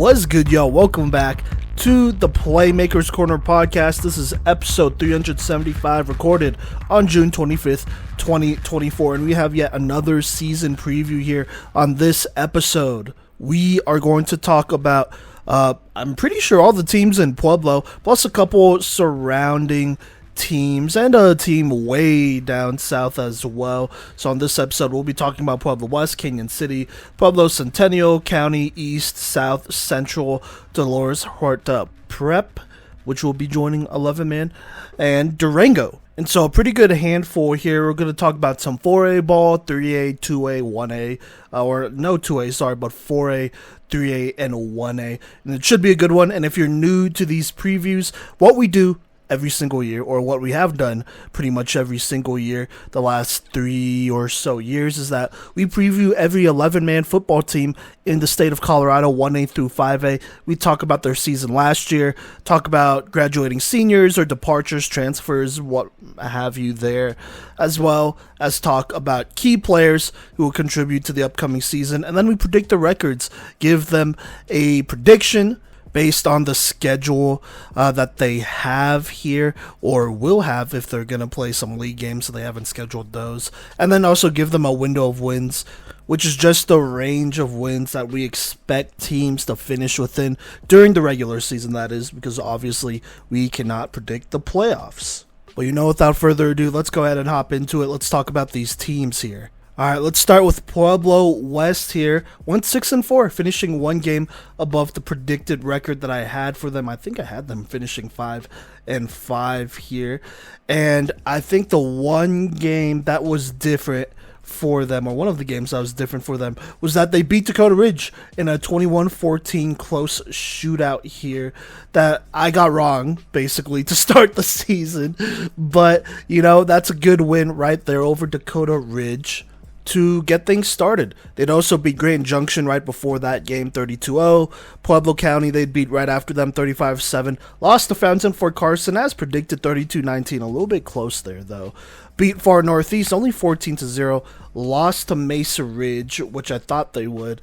What's good, y'all? Welcome back to the Playmakers Corner podcast. This is episode 375, recorded on June 25th, 2024, and we have yet another season preview here on this episode. We are going to talk about, I'm pretty sure all the teams in Pueblo, plus a couple surrounding teams and a team way down south as well. So on this episode, we'll be talking about Pueblo West, Cañon City, Pueblo Centennial, County, East, South, Central, Dolores Huerta Prep, which will be joining 11-man, and Durango. And so a pretty good handful here. We're going to talk about some 4A ball, 3A, 2A, 1A, or no 2A, sorry, but 4A, 3A, and 1A. And it should be a good one. And if you're new to these previews, what we do every single year, or what we have done pretty much every single year the last 3 or so years, is that we preview every 11-man football team in the state of Colorado, 1A through 5A. We talk about their season last year, talk about graduating seniors or departures, transfers, what have you there, as well as talk about key players who will contribute to the upcoming season, and then we predict the records, give them a prediction based on the schedule that they have here, or will have if they're going to play some league games, so they haven't scheduled those. And then also give them a window of wins, which is just the range of wins that we expect teams to finish within during the regular season, that is, because obviously we cannot predict the playoffs. Well, without further ado, let's go ahead and hop into it. Let's talk about these teams here. Alright, let's start with Pueblo West here. Went 6-4, finishing one game above the predicted record that I had for them. I think I had them finishing 5-5 here. And I think the one game that was different for them, or one of the games that was different for them, was that they beat Dakota Ridge in a 21-14 close shootout here that I got wrong, basically, to start the season. But, that's a good win right there over Dakota Ridge to get things started. They'd also beat Grand Junction right before that game, 32-0. Pueblo County, they'd beat right after them, 35-7. Lost to Fountain Fort Carson, as predicted, 32-19. A little bit close there, though. Beat Far Northeast, only 14-0. Lost to Mesa Ridge, which I thought they would.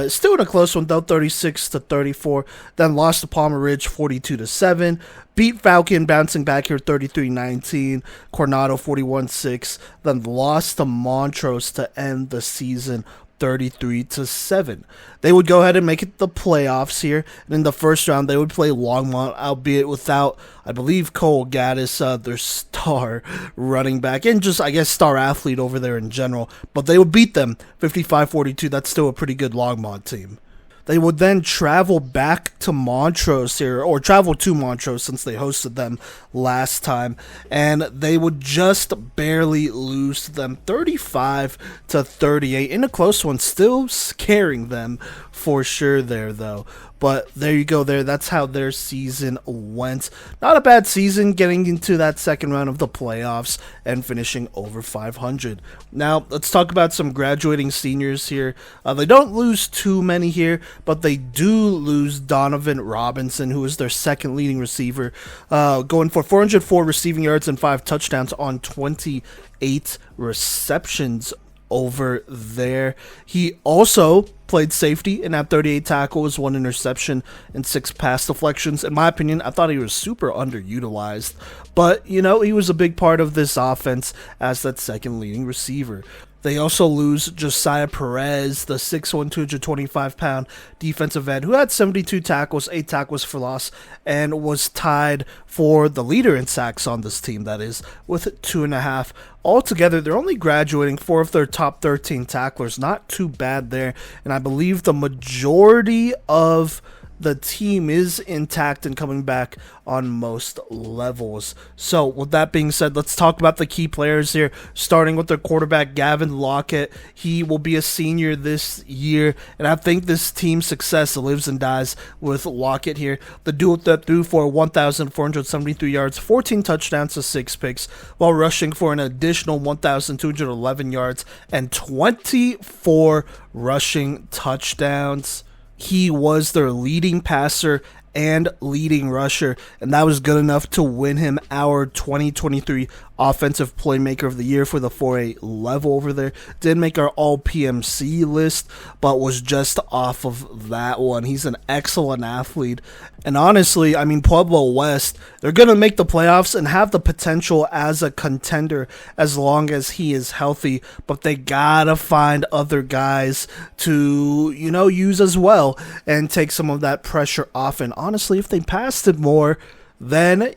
Still in a close one, though, 36-34. Then lost to Palmer Ridge, 42-7. Beat Falcon, bouncing back here, 33-19. Coronado, 41-6. Then lost to Montrose to end the season, 33-7. They would go ahead and make it the playoffs here, and in the first round they would play Longmont, albeit without, I believe, Cole Gaddis, their star running back, and just, I guess, star athlete over there in general, but they would beat them 55-42. That's still a pretty good Longmont team. They would then travel back to Montrose here, or travel to Montrose since they hosted them last time, and they would just barely lose to them 35-38 in a close one, still scaring them for sure there, though. But there you go there. That's how their season went. Not a bad season, getting into that second round of the playoffs and finishing over 500. Now, let's talk about some graduating seniors here. They don't lose too many here, but they do lose Donovan Robinson, who is their second leading receiver, going for 404 receiving yards and 5 touchdowns on 28 receptions over there. He also played safety and had 38 tackles, 1 interception, and 6 pass deflections. In my opinion, I thought he was super underutilized, but he was a big part of this offense as that second leading receiver. They also lose Josiah Perez, the 6'1", 225-pound defensive end, who had 72 tackles, 8 tackles for loss, and was tied for the leader in sacks on this team, that is, with 2.5. Altogether, they're only graduating 4 of their top 13 tacklers. Not too bad there, and I believe the majority of the team is intact and coming back on most levels. So with that being said, let's talk about the key players here, starting with their quarterback, Gavin Lockett. He will be a senior this year, and I think this team's success lives and dies with Lockett here. The duo that threw for 1,473 yards, 14 touchdowns to 6 picks, while rushing for an additional 1,211 yards and 24 rushing touchdowns. He was their leading passer and leading rusher, and that was good enough to win him our 2023 Offensive Playmaker of the Year for the 4A level over there. Did make our All-PMC list, but was just off of that one. He's an excellent athlete. And honestly, I mean, Pueblo West, they're going to make the playoffs and have the potential as a contender as long as he is healthy. But they got to find other guys to, use as well and take some of that pressure off. And honestly, if they passed it more, then,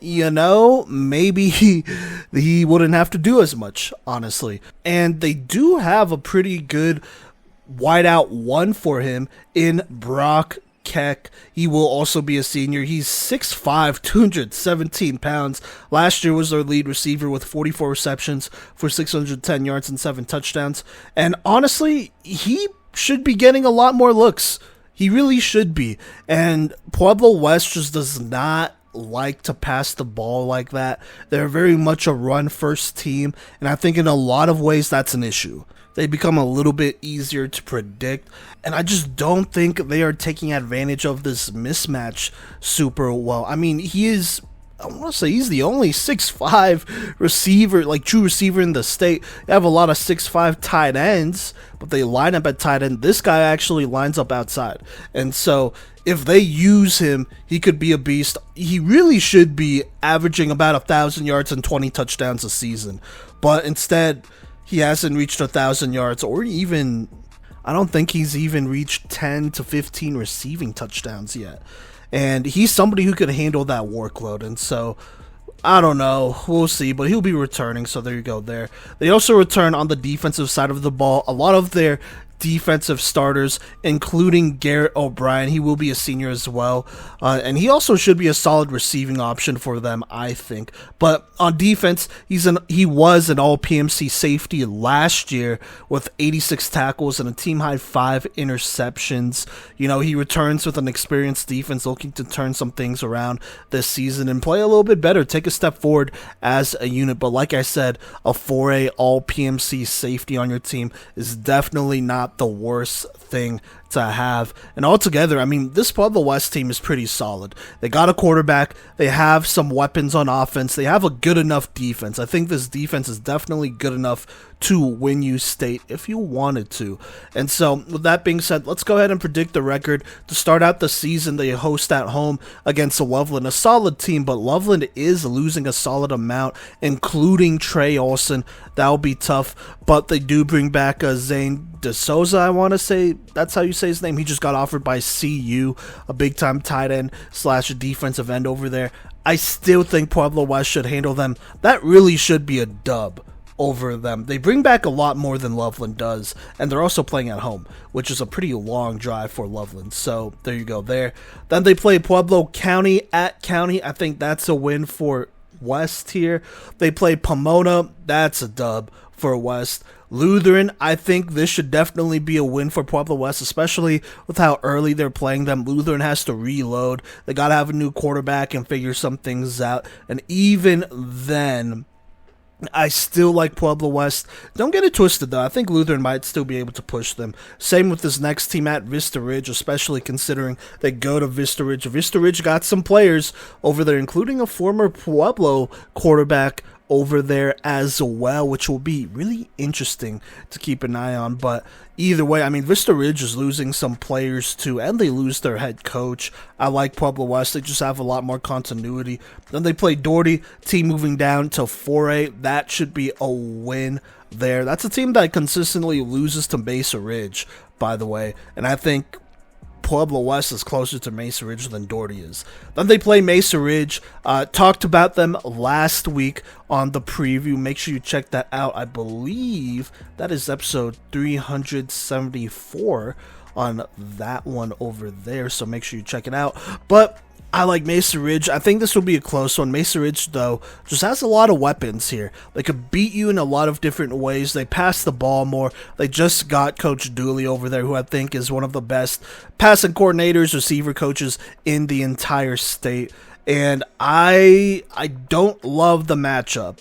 maybe he wouldn't have to do as much, honestly. And they do have a pretty good wideout one for him in Brock Keck. He will also be a senior. He's 6'5", 217 pounds. Last year was their lead receiver with 44 receptions for 610 yards and 7 touchdowns. And honestly, he should be getting a lot more looks. He really should be. And Pueblo West just does not like to pass the ball like that. They're very much a run-first team, and I think in a lot of ways that's an issue. They become a little bit easier to predict, and I just don't think they are taking advantage of this mismatch super well. I mean, he's the only 6'5" receiver, like true receiver in the state. They have a lot of 6'5" tight ends, but they line up at tight end. This guy actually lines up outside, and so if they use him, he could be a beast. He really should be averaging about 1,000 yards and 20 touchdowns a season, but instead he hasn't reached 1,000 yards, or even, I don't think he's even reached 10 to 15 receiving touchdowns yet. And he's somebody who could handle that workload. And so, I don't know. We'll see. But he'll be returning. So there you go there. They also return on the defensive side of the ball. A lot of their defensive starters, including Garrett O'Brien. He will be a senior as well. And he also should be a solid receiving option for them, I think. But on defense, he was an All-PMC safety last year with 86 tackles and a team-high 5 interceptions. He returns with an experienced defense looking to turn some things around this season and play a little bit better, take a step forward as a unit. But like I said, a 4A All-PMC safety on your team is definitely not the worst thing to have. And altogether, I mean, this Pueblo West team is pretty solid. They got a quarterback, they have some weapons on offense, they have a good enough defense. I think this defense is definitely good enough to win you state if you wanted to. And so, with that being said, let's go ahead and predict the record. To start out the season, they host at home against Loveland, a solid team, but Loveland is losing a solid amount, including Trey Olson. That'll be tough, but they do bring back Zane DeSouza, I want to say. That's how you say his name. He just got offered by CU, a big-time tight end / defensive end over there. I still think Pueblo West should handle them. That really should be a dub over them. They bring back a lot more than Loveland does, and they're also playing at home, which is a pretty long drive for Loveland. So there you go there. Then they play Pueblo County at County. I think that's a win for West here. They play Pomona. That's a dub for West. Lutheran, I think this should definitely be a win for Pueblo West, especially with how early they're playing them. Lutheran has to reload. They got to have a new quarterback and figure some things out. And even then, I still like Pueblo West. Don't get it twisted, though. I think Lutheran might still be able to push them. Same with this next team at Vista Ridge, especially considering they go to Vista Ridge. Vista Ridge got some players over there, including a former Pueblo quarterback over there as well, which will be really interesting to keep an eye on. But either way, I mean, Vista Ridge is losing some players too, and they lose their head coach. I like Pueblo West. They just have a lot more continuity. Then they play Doherty, team moving down to 4A. That should be a win there. That's a team that consistently loses to Mesa Ridge, by the way, and I think Pueblo West is closer to Mesa Ridge than Doherty is. Then they play Mesa Ridge. Talked about them last week on the preview. Make sure you check that out. I believe that is episode 374 on that one over there. So make sure you check it out. But I like Mesa Ridge. I think this will be a close one. Mesa Ridge, though, just has a lot of weapons here. They could beat you in a lot of different ways. They pass the ball more. They just got Coach Dooley over there, who I think is one of the best passing coordinators, receiver coaches in the entire state. And I don't love the matchup.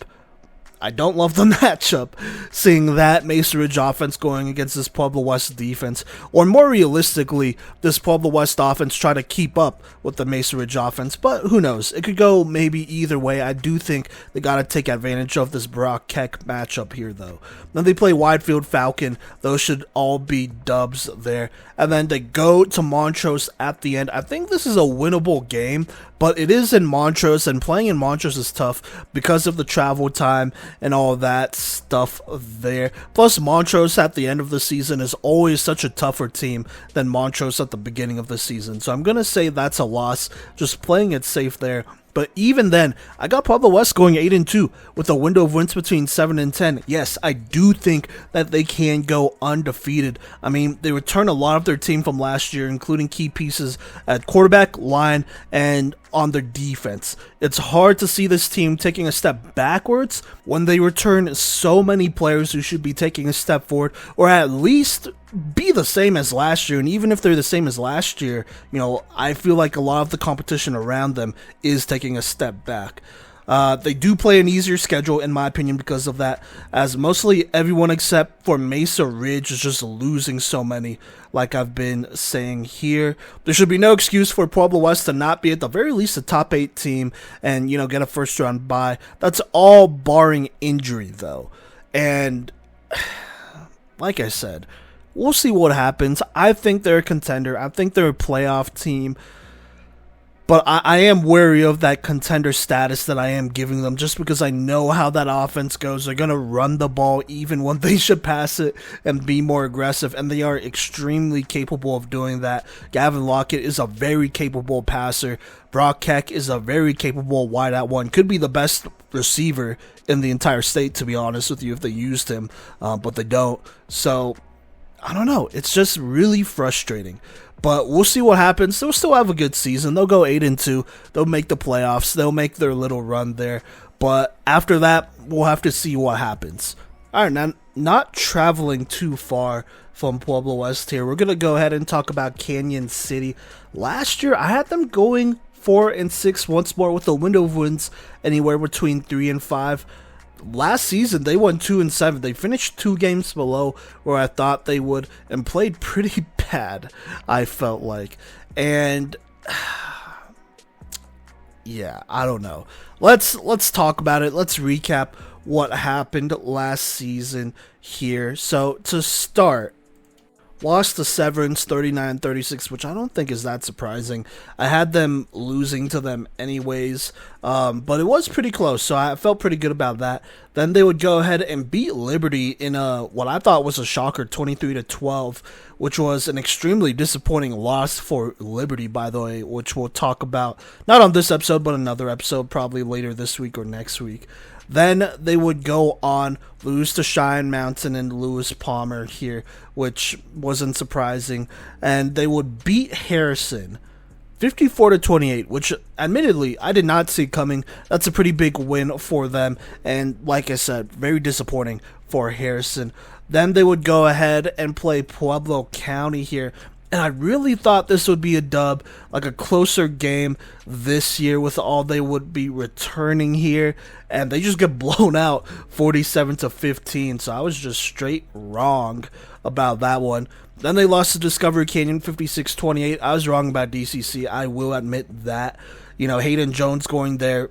I don't love the matchup, seeing that Mesa Ridge offense going against this Pueblo West defense, or more realistically, this Pueblo West offense try to keep up with the Mesa Ridge offense, but who knows, it could go maybe either way. I do think they got to take advantage of this Brock Keck matchup here, though. Then they play Widefield Falcon, those should all be dubs there, and then they go to Montrose at the end. I think this is a winnable game, but it is in Montrose, and playing in Montrose is tough because of the travel time and all that stuff there. Plus, Montrose at the end of the season is always such a tougher team than Montrose at the beginning of the season. So I'm going to say that's a loss, just playing it safe there. But even then, I got Pueblo West going 8-2 with a window of wins between 7 and 10. Yes, I do think that they can go undefeated. I mean, they return a lot of their team from last year, including key pieces at quarterback, line, and on their defense. It's hard to see this team taking a step backwards when they return so many players who should be taking a step forward, or at least be the same as last year. And even if they're the same as last year, you know, I feel like a lot of the competition around them is taking a step back. They do play an easier schedule, in my opinion, because of that, as mostly everyone except for Mesa Ridge is just losing so many, like I've been saying here. There should be no excuse for Pueblo West to not be at the very least a top 8 team and, you know, get a first round bye. That's all barring injury, though. And like I said, we'll see what happens. I think they're a contender. I think they're a playoff team. But I am wary of that contender status that I am giving them, just because I know how that offense goes. They're going to run the ball even when they should pass it and be more aggressive, and they are extremely capable of doing that. Gavin Lockett is a very capable passer. Brock Keck is a very capable wideout one. Could be the best receiver in the entire state, to be honest with you, if they used him, but they don't. So, I don't know. It's just really frustrating. But we'll see what happens. They'll still have a good season. They'll go 8-2. They'll make the playoffs. They'll make their little run there. But after that, we'll have to see what happens. All right, now, not traveling too far from Pueblo West here, we're going to go ahead and talk about Cañon City. Last year, I had them going 4-6 once more with a window of wins anywhere between 3 and 5. Last season, they won 2-7. They finished 2 games below where I thought they would and played pretty bad, I felt like. And yeah, I don't know. Let's talk about it. Let's recap what happened last season here. So to start, lost to Severance 39-36, which I don't think is that surprising. I had them losing to them anyways, but it was pretty close, so I felt pretty good about that. Then they would go ahead and beat Liberty in what I thought was a shocker, 23-12, which was an extremely disappointing loss for Liberty, by the way, which we'll talk about, not on this episode, but another episode, probably later this week or next week. Then they would go on, lose to Cheyenne Mountain and Lewis Palmer here, which wasn't surprising. And they would beat Harrison 54-28, which admittedly I did not see coming. That's a pretty big win for them. And like I said, very disappointing for Harrison. Then they would go ahead and play Pueblo County here. And I really thought this would be a dub, like a closer game this year with all they would be returning here. And they just get blown out 47-15. So I was just straight wrong about that one. Then they lost to Discovery Canyon 56-28. I was wrong about DCC. I will admit that. You know, Hayden Jones going there,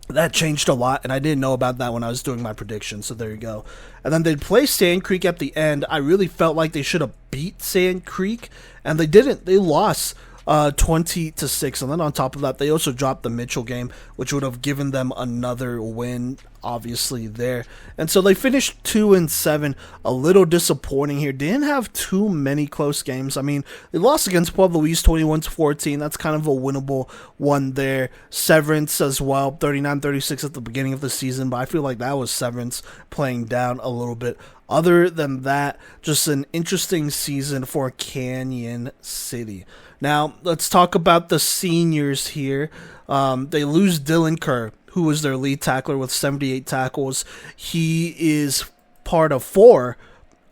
that changed a lot, and I didn't know about that when I was doing my prediction, so there you go. And then they'd play Sand Creek at the end. I really felt like they should have beat Sand Creek, and they didn't. They lost 20-6, and then on top of that, they also dropped the Mitchell game, which would have given them another win, obviously, there. And so they finished 2-7, a little disappointing here. Didn't have too many close games. I mean, they lost against Pueblo East 21-14. That's kind of a winnable one there. Severance as well, 39-36 at the beginning of the season, but I feel like that was Severance playing down a little bit. Other than that, just an interesting season for Cañon City. Now, let's talk about the seniors here. They lose Dylan Kerr, who was their lead tackler with 78 tackles. He is part of 4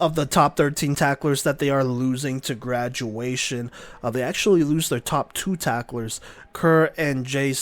of the top 13 tacklers that they are losing to graduation. They actually lose their top 2 tacklers, Kerr and Jacob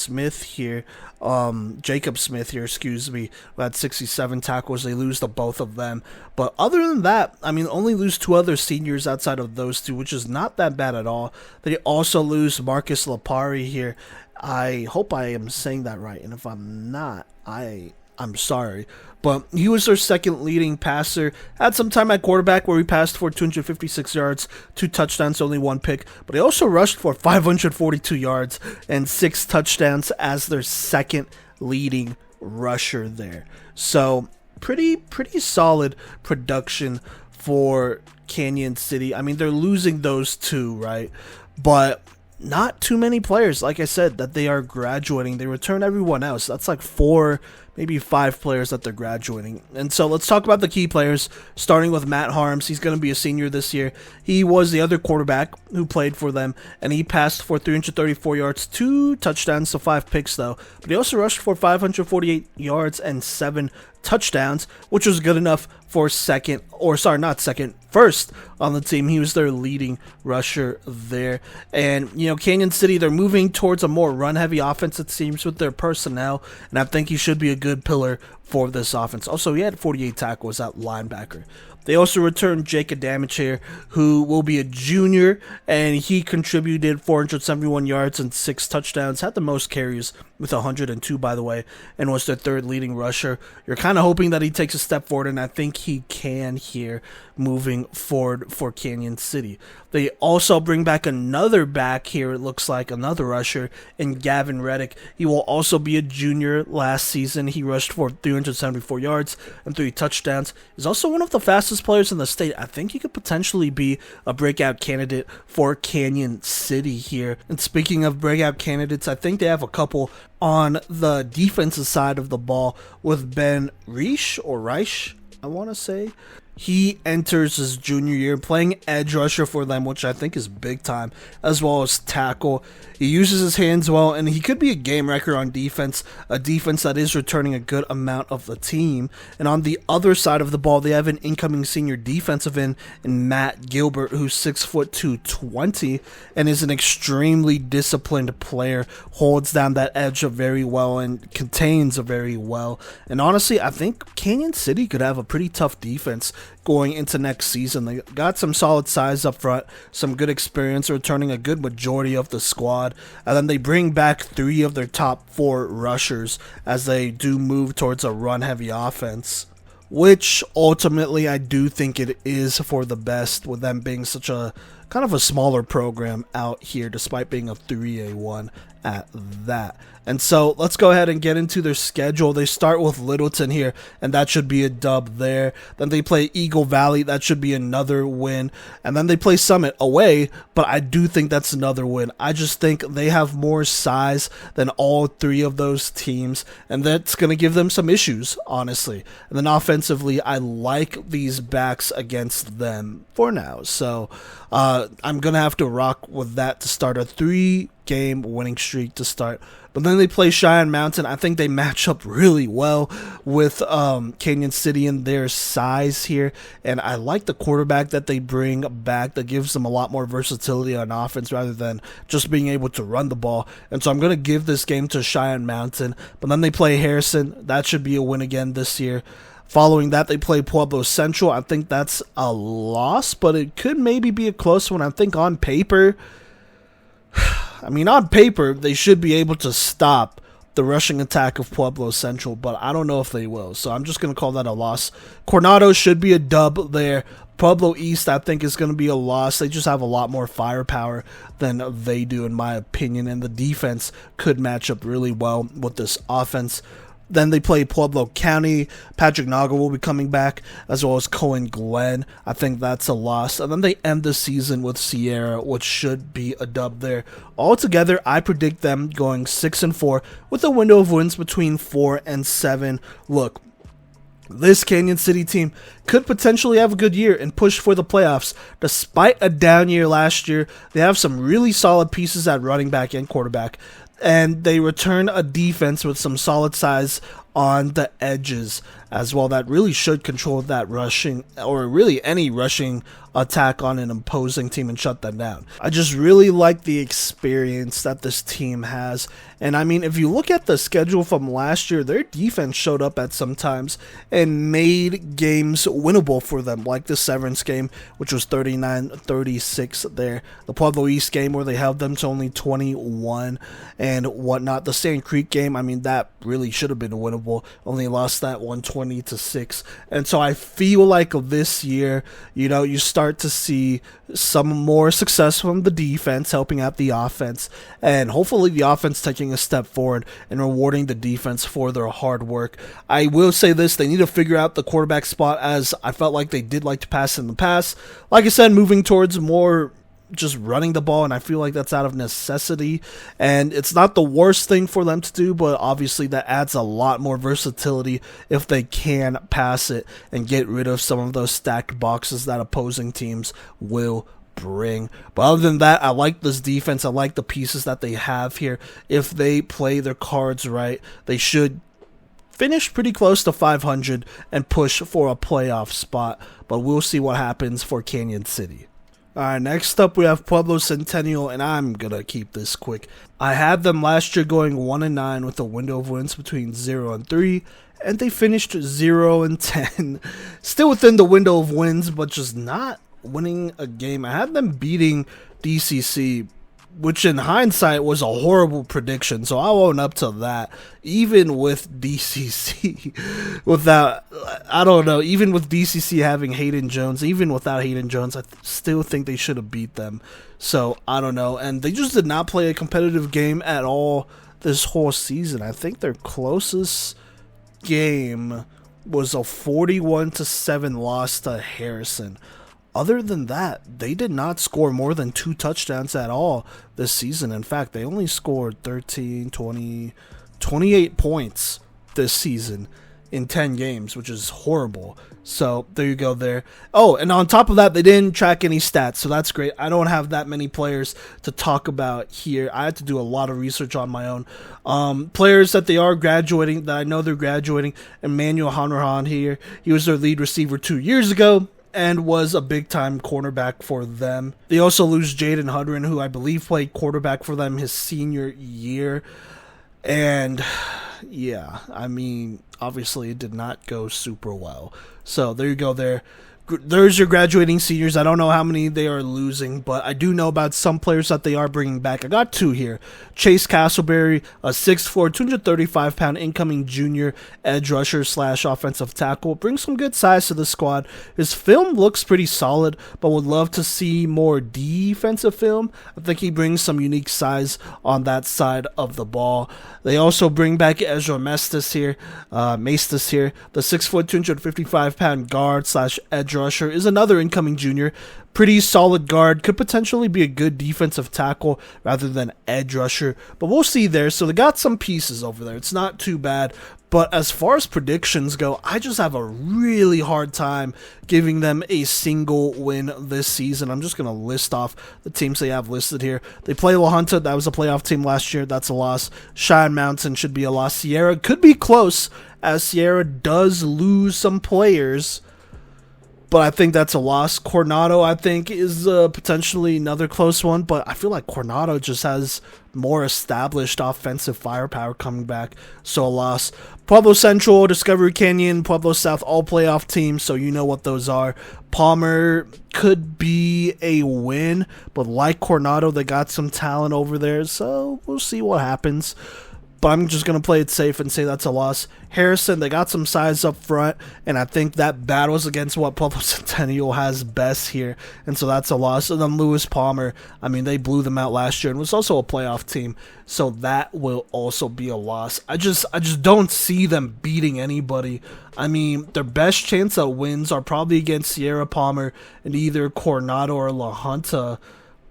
Smith here, excuse me, who had 67 tackles. They lose to both of them. But other than that, I mean, only lose 2 other seniors outside of those 2, which is not that bad at all. They also lose Marcus Lapari here. I hope I am saying that right, and if I'm not, I'm sorry. But he was their second leading passer. Had some time at quarterback where he passed for 256 yards, 2 touchdowns, only 1 pick. But he also rushed for 542 yards and 6 touchdowns as their second leading rusher there. So pretty solid production for Cañon City. I mean, they're losing those 2, right? But not too many players, like I said, that they are graduating. They return everyone else. That's like 4, maybe 5 players that they're graduating. And so let's talk about the key players, starting with Matt Harms. He's going to be a senior this year. He was the other quarterback who played for them, and he passed for 334 yards, 2 touchdowns, so 5 picks though. But he also rushed for 548 yards and 7 touchdowns, which was good enough for first on the team. He was their leading rusher there. And, Cañon City, they're moving towards a more run-heavy offense, it seems, with their personnel, and I think he should be a good pillar for this offense. Also, he had 48 tackles at linebacker. They also returned Jake Adamich here, who will be a junior, and he contributed 471 yards and 6 touchdowns, had the most carries with 102, by the way, and was their third leading rusher. You're kind of hoping that he takes a step forward, and I think he can here moving forward for Cañon City. They also bring back another back here, it looks like, another rusher, in Gavin Reddick. He will also be a junior. Last season, he rushed for 374 yards and 3 touchdowns. He's also one of the fastest players in the state. I think he could potentially be a breakout candidate for Cañon City here. And speaking of breakout candidates, I think they have a couple on the defensive side of the ball with Ben Reich, I want to say. He enters his junior year playing edge rusher for them, which I think is big time, as well as tackle. He uses his hands well, and he could be a game wrecker on defense, a defense that is returning a good amount of the team. And on the other side of the ball, they have an incoming senior defensive end in Matt Gilbert, who's 6'2", 220, and is an extremely disciplined player, holds down that edge very well and contains very well. And honestly, I think Cañon City could have a pretty tough defense going into next season. They got some solid size up front, some good experience, returning a good majority of the squad, and then they bring back 3 of their top 4 rushers as they do move towards a run-heavy offense, which ultimately I do think it is for the best, with them being such a kind of a smaller program out here, despite being a 3A1 at that. And so let's go ahead and get into their schedule. They start with Littleton here, and that should be a dub there. Then they play Eagle Valley. That should be another win. And then they play Summit away, but I do think that's another win. I just think they have more size than all 3 of those teams, and that's going to give them some issues, honestly. And then offensively, I like these backs against them for now. So I'm going to have to rock with that to start a 3-game winning streak to start. But then they play Cheyenne Mountain. I think they match up really well with Cañon City and their size here. And I like the quarterback that they bring back that gives them a lot more versatility on offense rather than just being able to run the ball. And so I'm going to give this game to Cheyenne Mountain. But then they play Harrison. That should be a win again this year. Following that, they play Pueblo Central. I think that's a loss, but it could maybe be a close one. I think on paper, they should be able to stop the rushing attack of Pueblo Central, but I don't know if they will. So I'm just going to call that a loss. Coronado should be a dub there. Pueblo East, I think, is going to be a loss. They just have a lot more firepower than they do, in my opinion, and the defense could match up really well with this offense. Then they play Pueblo County. Patrick Naga will be coming back, as well as Cohen Glenn. I think that's a loss. And then they end the season with Sierra, which should be a dub there. Altogether, I predict them going 6-4 with a window of wins between 4 and 7. Look, this Cañon City team could potentially have a good year and push for the playoffs. Despite a down year last year, they have some really solid pieces at running back and quarterback. And they return a defense with some solid size on the edges as well. That really should control that rushing, or really any rushing attack on an opposing team, and shut them down. I just really like the experience that this team has. And I mean, if you look at the schedule from last year, their defense showed up at some times and made games winnable for them, like the Severance game, which was 39-36 there. The Pueblo East game, where they held them to only 21 and whatnot. The Sand Creek game, I mean, that really should have been winnable. Only lost that 120-6. And so I feel like this year, you start to see some more success from the defense helping out the offense, and hopefully the offense taking a step forward and rewarding the defense for their hard work. I will say this, they need to figure out the quarterback spot, as I felt like they did like to pass in the past. Like I said, moving towards more just running the ball, and I feel like that's out of necessity, and it's not the worst thing for them to do, but obviously that adds a lot more versatility if they can pass it and get rid of some of those stacked boxes that opposing teams will bring. But other than that, I like this defense. I like the pieces that they have here. If they play their cards right, they should finish pretty close to 500 and push for a playoff spot, but we'll see what happens for Cañon City. Alright, next up we have Pueblo Centennial, and I'm gonna keep this quick. I had them last year going 1-9 with a window of wins between 0 and 3, and they finished 0 and 10. Still within the window of wins, but just not winning a game. I had them beating DCC, which in hindsight was a horrible prediction, so I'll own up to that. Even with DCC, even with DCC having Hayden Jones, even without Hayden Jones, I still think they should have beat them. So, I don't know. And they just did not play a competitive game at all this whole season. I think their closest game was a 41-7 loss to Harrison. Other than that, they did not score more than 2 touchdowns at all this season. In fact, they only scored 13, 20, 28 points this season in 10 games, which is horrible. So there you go there. Oh, and on top of that, they didn't track any stats, so that's great. I don't have that many players to talk about here. I had to do a lot of research on my own. Players that they are graduating, that I know they're graduating. Emmanuel Hanrahan here. He was their lead receiver 2 years ago and was a big-time cornerback for them. They also lose Jaden Hudrin, who I believe played quarterback for them his senior year. And, yeah, I mean, obviously it did not go super well. So, there you go there. There's your graduating seniors. I don't know how many they are losing, but I do know about some players that they are bringing back. I got 2 here. Chase Castleberry, a 6'4", 235-pound incoming junior edge rusher / offensive tackle. Brings some good size to the squad. His film looks pretty solid, but would love to see more defensive film. I think he brings some unique size on that side of the ball. They also bring back Ezra Mestis here, the 6', 255-pound guard / edge rusher, is another incoming junior. Pretty solid guard, could potentially be a good defensive tackle rather than edge rusher, but we'll see there. So they got some pieces over there. It's not too bad. But as far as predictions go, I just have a really hard time giving them a single win this season. I'm just going to list off the teams they have listed here. They play La Junta. That was a playoff team last year. That's a loss. Cheyenne Mountain should be a loss. Sierra could be close, as Sierra does lose some players, but I think that's a loss. Coronado, I think, is potentially another close one, but I feel like Coronado just has more established offensive firepower coming back, so a loss. Pueblo Central, Discovery Canyon, Pueblo South, all playoff teams, so you know what those are. Palmer could be a win, but like Coronado, they got some talent over there, so we'll see what happens. But I'm just going to play it safe and say that's a loss. Harrison, they got some size up front, and I think that battles against what Pueblo Centennial has best here, and so that's a loss. And then Lewis Palmer, I mean, they blew them out last year and was also a playoff team, so that will also be a loss. I just don't see them beating anybody. I mean, their best chance at wins are probably against Sierra Palmer and either Coronado or La Junta,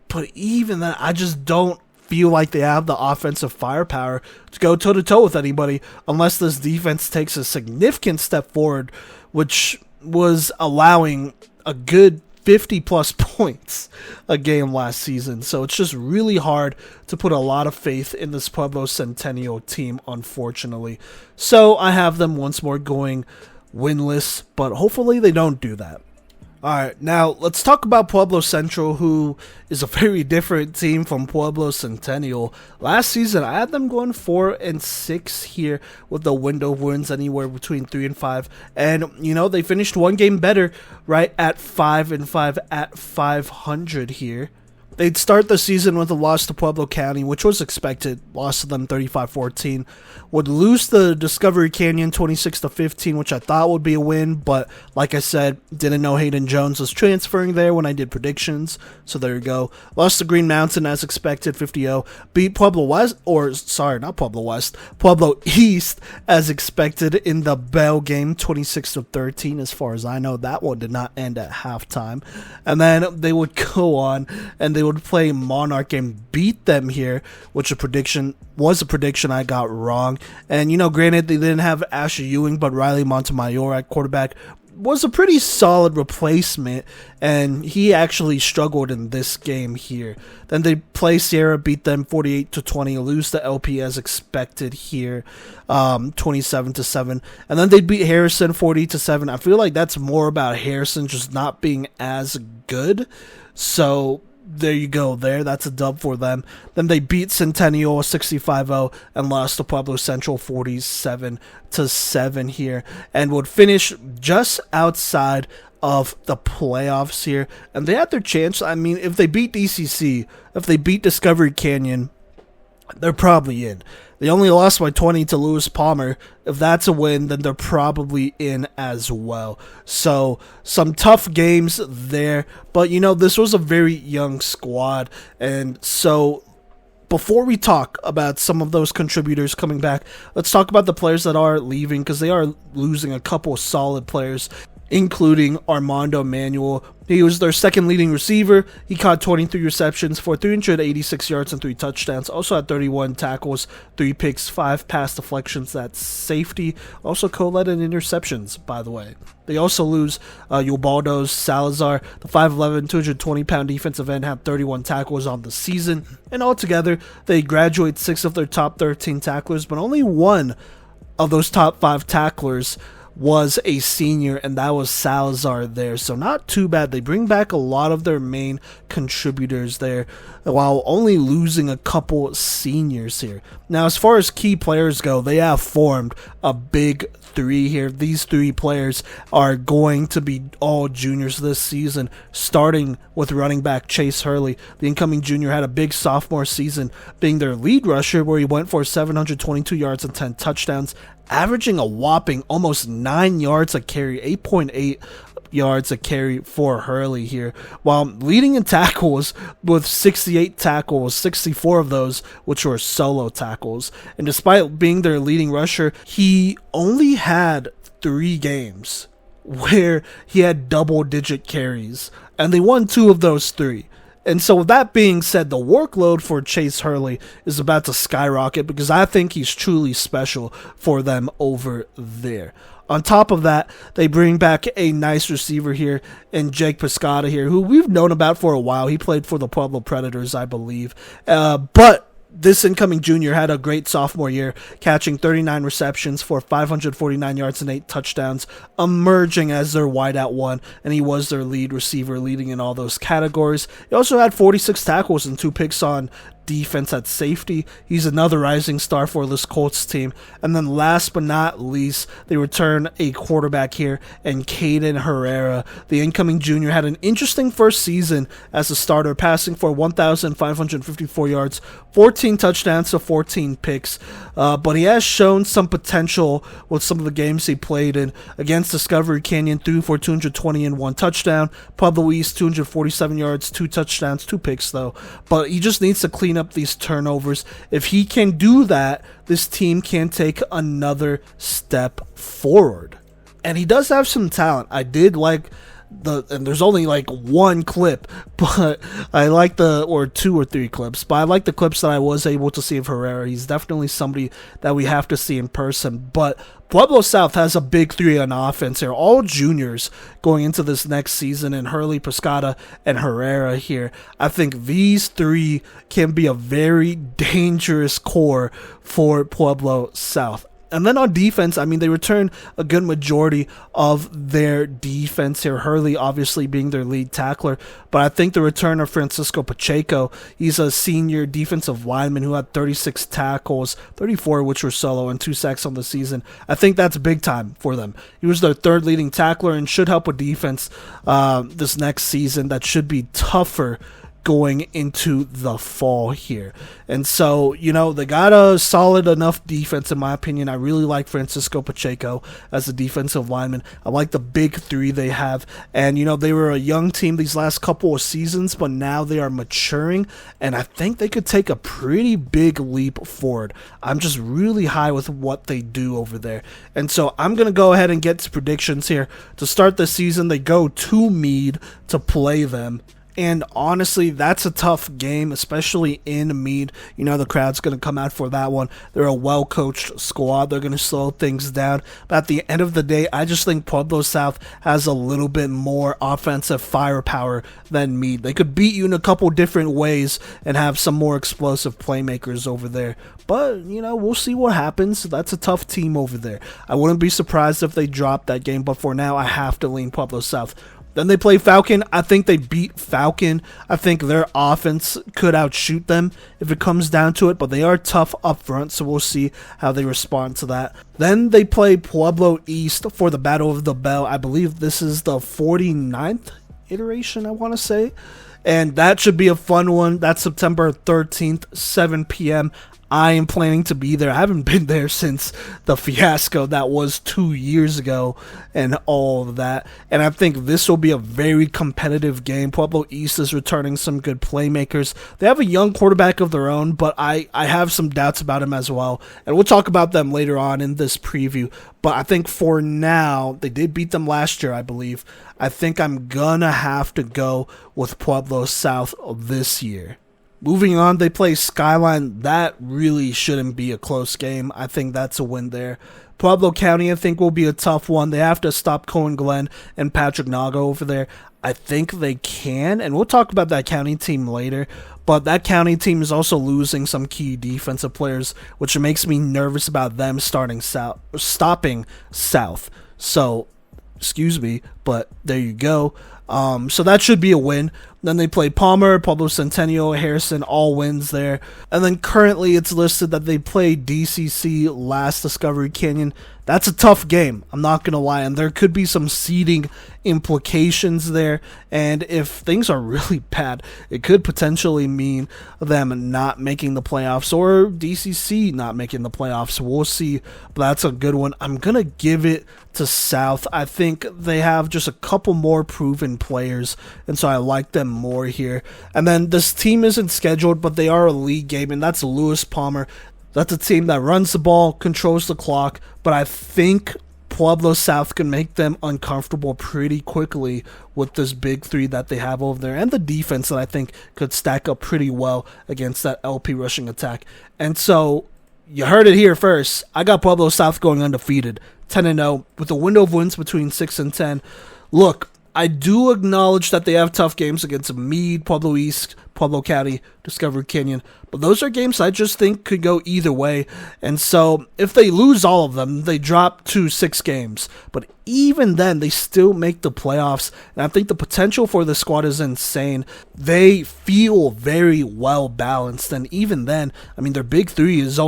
but even that, I just don't feel like they have the offensive firepower to go toe-to-toe with anybody unless this defense takes a significant step forward, which was allowing a good 50 plus points a game last season. So it's just really hard to put a lot of faith in this Pueblo Centennial team, unfortunately. So I have them once more going winless, but hopefully they don't do that. Alright, now let's talk about Pueblo Central, who is a very different team from Pueblo Centennial. Last season, I had them going 4-6 here with the window wins anywhere between 3 and 5. And, you know, they finished one game better, right, at 5-5 at 500 here. They'd start the season with a loss to Pueblo County, which was expected. Lost to them 35-14. Would lose the Discovery Canyon 26-15, which I thought would be a win, but like I said, didn't know Hayden Jones was transferring there when I did predictions. So there you go. Lost to Green Mountain as expected, 50-0. Beat Pueblo West, or sorry, not Pueblo West, Pueblo East as expected in the Bell game, 26-13. As far as I know, that one did not end at halftime. And then they would go on and they would play Monarch and beat them here, which was a prediction I got wrong. And, you know, granted, they didn't have Asher Ewing, but Riley Montemayor at quarterback was a pretty solid replacement, and he actually struggled in this game here. Then they play Sierra, beat them 48-20, lose to LP as expected here, 27-7, and then they beat Harrison 40-7. I feel like that's more about Harrison just not being as good, so there you go there. That's a dub for them. Then they beat Centennial 65-0 and lost to Pueblo Central 47-7 here, and would finish just outside of the playoffs here. And they had their chance. I mean, if they beat DCC, if they beat Discovery Canyon, they're probably in. They only lost by 20 to Lewis Palmer. If that's a win, then they're probably in as well. So, some tough games there. But, you know, this was a very young squad. And so, before we talk about some of those contributors coming back, let's talk about the players that are leaving, because they are losing a couple solid players, including Armando Manuel. He was their second leading receiver. He caught 23 receptions for 386 yards and 3 touchdowns. Also had 31 tackles, 3 picks, 5 pass deflections. That's safety. Also co-led in interceptions, by the way. They also lose Ubaldo Salazar, the 5'11", 220-pound defensive end, had 31 tackles on the season. And altogether, they graduate 6 of their top 13 tacklers, but only one of those top 5 tacklers was a senior, and that was Salazar there. So not too bad. They bring back a lot of their main contributors there while only losing a couple seniors here. Now, as far as key players go, they have formed a big 3 here. These 3 players are going to be all juniors this season, starting with running back Chase Hurley. The incoming junior had a big sophomore season, being their lead rusher, where he went for 722 yards and 10 touchdowns, averaging a whopping almost 9 yards a carry, 8.8 yards a carry for Hurley here, while leading in tackles with 68 tackles, 64 of those which were solo tackles. And despite being their leading rusher, he only had 3 games where he had double-digit carries, and they won 2 of those 3. And so with that being said, the workload for Chase Hurley is about to skyrocket, because I think he's truly special for them over there. On top of that, they bring back a nice receiver here in Jake Piscata here, who we've known about for a while. He played for the Pueblo Predators, I believe. But this incoming junior had a great sophomore year, catching 39 receptions for 549 yards and 8 touchdowns, emerging as their wideout 1, and he was their lead receiver, leading in all those categories. He also had 46 tackles and 2 picks on defense at safety. He's another rising star for this Colts team. And then last but not least, they return a quarterback here in Caden Herrera. The incoming junior had an interesting first season as a starter, passing for 1,554 yards, 14 touchdowns to 14 picks, but he has shown some potential with some of the games he played in. Against Discovery Canyon, threw for 220 and 1 touchdown. Pueblo East, 247 yards, 2 touchdowns, 2 picks though, but he just needs to clean up these turnovers. If he can do that, this team can take another step forward. And he does have some talent. I did like and there's only like one clip, but I like or 2 or 3 clips, but I like the clips that I was able to see of Herrera. He's definitely somebody that we have to see in person. But Pueblo South has a big 3 on offense here, all juniors going into this next season, and Hurley, Pescata, and Herrera here. I think these 3 can be a very dangerous core for Pueblo South. And then on defense, I mean, they return a good majority of their defense here. Hurley obviously being their lead tackler, but I think the return of Francisco Pacheco, he's a senior defensive lineman who had 36 tackles, 34 which were solo, and 2 sacks on the season. I think that's big time for them. He was their 3rd leading tackler and should help with defense this next season. That should be tougher going into the fall here. And so, they got a solid enough defense, in my opinion. I really like Francisco Pacheco as a defensive lineman. I like the big 3 they have. And, they were a young team these last couple of seasons, but now they are maturing, and I think they could take a pretty big leap forward. I'm just really high with what they do over there. And so I'm going to go ahead and get to predictions here. To start the season, they go to Meade to play them. And honestly, that's a tough game, especially in Meade. The crowd's going to come out for that one. They're a well-coached squad. They're going to slow things down. But at the end of the day, I just think Pueblo South has a little bit more offensive firepower than Meade. They could beat you in a couple different ways and have some more explosive playmakers over there. But, we'll see what happens. That's a tough team over there. I wouldn't be surprised if they dropped that game, but for now, I have to lean Pueblo South. Then they play Falcon. I think they beat Falcon. I think their offense could outshoot them if it comes down to it, but they are tough up front, so we'll see how they respond to that. Then they play Pueblo East for the Battle of the Bell. I believe this is the 49th iteration, I want to say. And that should be a fun one. That's September 13th, 7 p.m. I am planning to be there. I haven't been there since the fiasco that was 2 years ago and all of that. And I think this will be a very competitive game. Pueblo East is returning some good playmakers. They have a young quarterback of their own, but I have some doubts about him as well. And we'll talk about them later on in this preview. But I think for now, they did beat them last year, I believe. I think I'm going to have to go with Pueblo South this year. Moving on, they play Skyline. That really shouldn't be a close game. I think that's a win there. Pueblo County, I think, will be a tough one. They have to stop Cohen Glenn and Patrick Naga over there. I think they can, and we'll talk about that county team later. But that county team is also losing some key defensive players, which makes me nervous about them stopping South. So, excuse me, but there you go. So that should be a win. Then they play Palmer, Pueblo Centennial, Harrison, all wins there. And then currently it's listed that they play DCC last Discovery Canyon. That's a tough game, I'm not going to lie, and there could be some seeding implications there, and if things are really bad, it could potentially mean them not making the playoffs, or DCC not making the playoffs. We'll see, but that's a good one. I'm going to give it to South. I think they have just a couple more proven players, and so I like them more here. And then this team isn't scheduled, but they are a league game, and that's Lewis Palmer. That's a team that runs the ball, controls the clock, but I think Pueblo South can make them uncomfortable pretty quickly with this big 3 that they have over there, and the defense that I think could stack up pretty well against that LP rushing attack. And so, you heard it here first. I got Pueblo South going undefeated, 10-0, with a window of wins between 6 and 10. Look, I do acknowledge that they have tough games against Meade, Pueblo East, Pueblo County, Discovery Canyon, but those are games I just think could go either way, and so if they lose all of them, they drop to 6 games, but even then, they still make the playoffs, and I think the potential for the squad is insane. They feel very well balanced, and even then, I mean, their big 3 is they're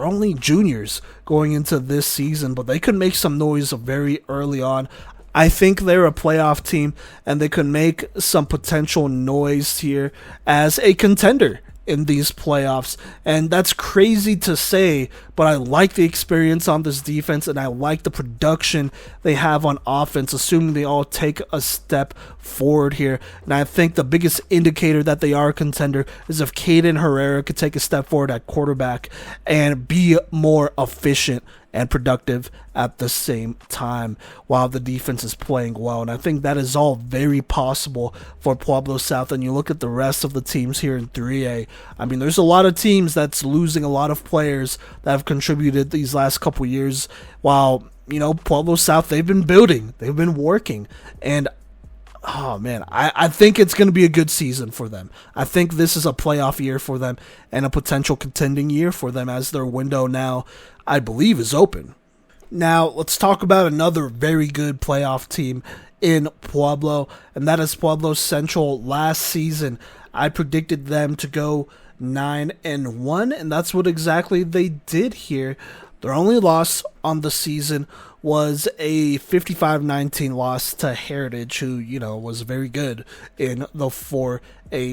only juniors going into this season, but they could make some noise very early on. I think they're a playoff team, and they could make some potential noise here as a contender in these playoffs. And that's crazy to say, but I like the experience on this defense, and I like the production they have on offense, assuming they all take a step forward here. And I think the biggest indicator that they are a contender is if Caden Herrera could take a step forward at quarterback and be more efficient and productive at the same time while the defense is playing well. And I think that is all very possible for Pueblo South. And you look at the rest of the teams here in 3A. I mean, there's a lot of teams that's losing a lot of players that have contributed these last couple years, while, you know, Pueblo South, they've been building, they've been working. And oh man, I think it's going to be a good season for them. I think this is a playoff year for them and a potential contending year for them, as their window now, I believe, is open. Now, let's talk about another very good playoff team in Pueblo, and that is Pueblo Central. Last season, I predicted them to go 9-1, and that's what exactly they did here. Their only loss on the season was a 55-19 loss to Heritage, who, you know, was very good in the 4A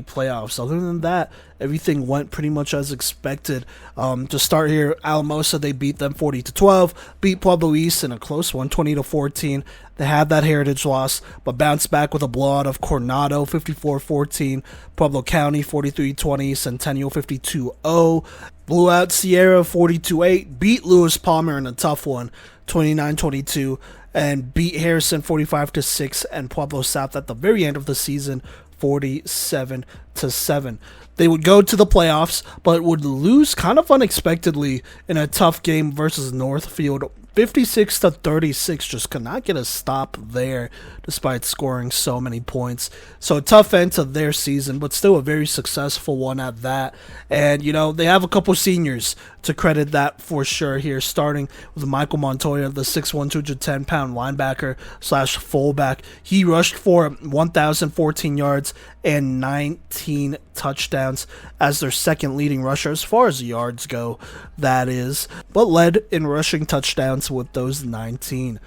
playoffs. Other than that, everything went pretty much as expected. To start here, Alamosa, they beat them 40-12, beat Pueblo East in a close one, 20-14. They had that Heritage loss, but bounced back with a blowout of Coronado, 54-14, Pueblo County, 43-20, Centennial, 52-0, blew out Sierra, 42-8, beat Lewis Palmer in a tough one, 29-22, and beat Harrison 45-6, and Pueblo South at the very end of the season 47-7. They would go to the playoffs, but would lose kind of unexpectedly in a tough game versus Northfield, 56-36. Just could not get a stop there despite scoring so many points. So a tough end to their season, but still a very successful one at that. And, you know, they have a couple seniors to credit that for sure here, starting with Michael Montoya, the 6'1", 210-pound linebacker / fullback. He rushed for 1,014 yards and 19 touchdowns as their second leading rusher, as far as yards go, that is, but led in rushing touchdowns with those 19.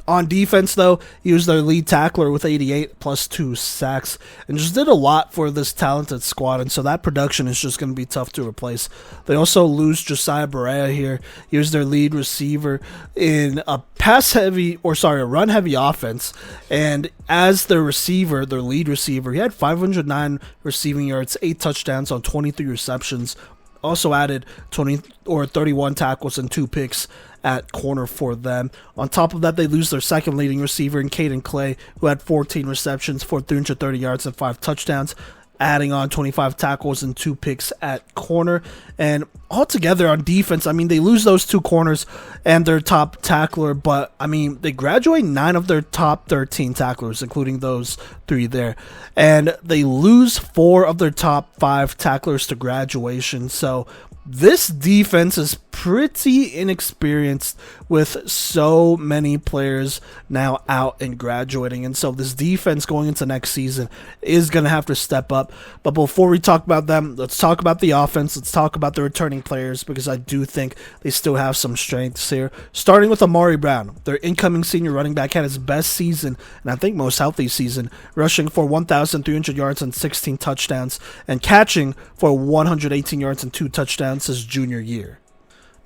On defense, though, he was their lead tackler with 88 plus 2 sacks, and just did a lot for this talented squad, and so that production is just going to be tough to replace. They also lose Josiah Barea here. He was their lead receiver in a run-heavy offense, and as their receiver, their lead receiver, he had 509 receiving yards, 8 touchdowns on 23 receptions. Also added 31 tackles and 2 picks at corner for them. On top of that, they lose their second leading receiver in Caden Clay, who had 14 receptions for 330 yards and 5 touchdowns, adding on 25 tackles and 2 picks at corner. And altogether on defense, I mean, they lose those 2 corners and their top tackler, but I mean, they graduate 9 of their top 13 tacklers, including those 3 there. And they lose 4 of their top 5 tacklers to graduation. So this defense is pretty inexperienced with so many players now out and graduating. And so this defense going into next season is going to have to step up. But before we talk about them, let's talk about the offense. Let's talk about the returning players, because I do think they still have some strengths here. Starting with Amari Brown, their incoming senior running back, had his best season, and I think most healthy season, rushing for 1,300 yards and 16 touchdowns, and catching for 118 yards and 2 touchdowns his junior year.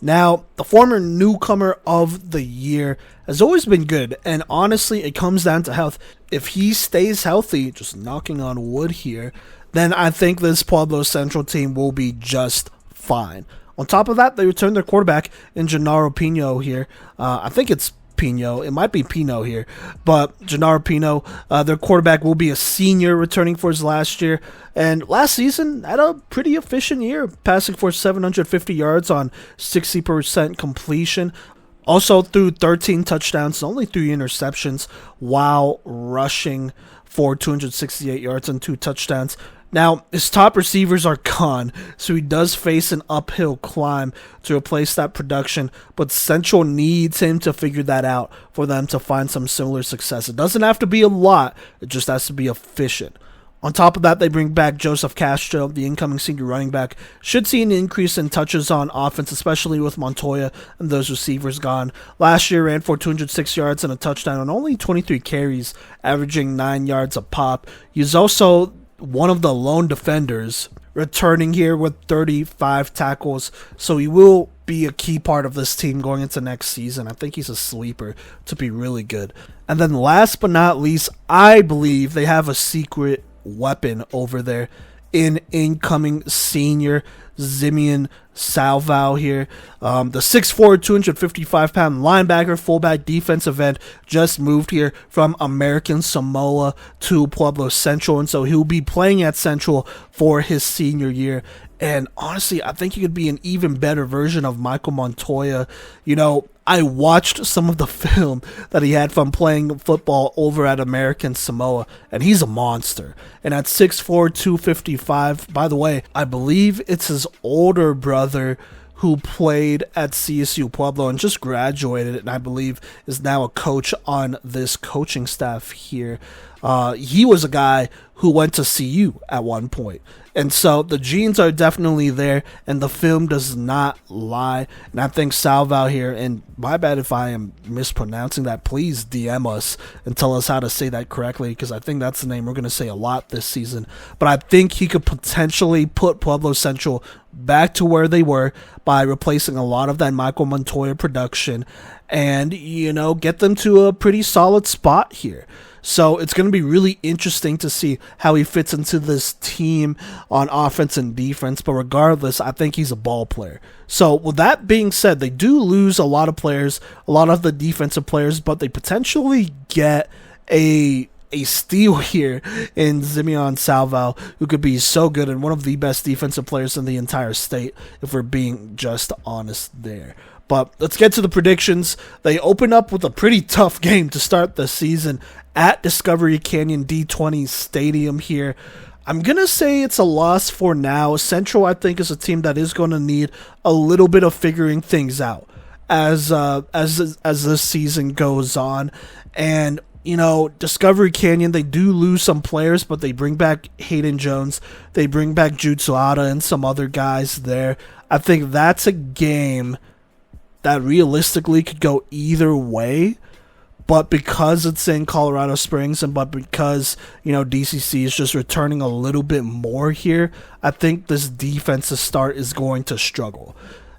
Now, the former newcomer of the year has always been good, and honestly, it comes down to health. If he stays healthy, just knocking on wood here, then I think this Pueblo Central team will be just fine. On top of that, they returned their quarterback in Gennaro Pino here. I think it's Pino. It might be Pino here, but Gennaro Pino, their quarterback, will be a senior, returning for his last year. And last season had a pretty efficient year, passing for 750 yards on 60% completion. Also threw 13 touchdowns, only 3 interceptions, while rushing for 268 yards and 2 touchdowns. Now, his top receivers are gone, so he does face an uphill climb to replace that production, but Central needs him to figure that out for them to find some similar success. It doesn't have to be a lot, it just has to be efficient. On top of that, they bring back Joseph Castro, the incoming senior running back. Should see an increase in touches on offense, especially with Montoya and those receivers gone. Last year ran for 206 yards and a touchdown on only 23 carries, averaging 9 yards a pop. He's also one of the lone defenders, returning here with 35 tackles, so he will be a key part of this team going into next season. I think he's a sleeper to be really good. And then last but not least, I believe they have a secret weapon over there in incoming senior Simeon Salvao here. The 6'4", 255-pound linebacker, fullback, defensive end, just moved here from American Samoa to Pueblo Central, and so he'll be playing at Central for his senior year. And honestly, I think he could be an even better version of Michael Montoya. You know, I watched some of the film that he had from playing football over at American Samoa, and he's a monster. And at 6'4", 255, by the way, I believe it's his older brother who played at CSU Pueblo and just graduated, and I believe is now a coach on this coaching staff here. He was a guy who went to CU at one point. And so the genes are definitely there, and the film does not lie. And I think Salvao here, and my bad if I am mispronouncing that, please DM us and tell us how to say that correctly, because I think that's the name we're going to say a lot this season. But I think he could potentially put Pueblo Central back to where they were by replacing a lot of that Michael Montoya production and, you know, get them to a pretty solid spot here. So it's going to be really interesting to see how he fits into this team on offense and defense. But regardless, I think he's a ball player. So with that being said, they do lose a lot of players, a lot of the defensive players, but they potentially get a steal here in Simeon Salvao, who could be so good and one of the best defensive players in the entire state, if we're being just honest there. But let's get to the predictions. They open up with a pretty tough game to start the season at Discovery Canyon D20 Stadium here. I'm going to say it's a loss for now. Central, I think, is a team that is going to need a little bit of figuring things out as this season goes on. And, you know, Discovery Canyon, they do lose some players, but they bring back Hayden Jones. They bring back Jude Suada and some other guys there. I think that's a game that realistically could go either way, but because it's in Colorado Springs but because, you know, DCC is just returning a little bit more here, I think this defensive start is going to struggle.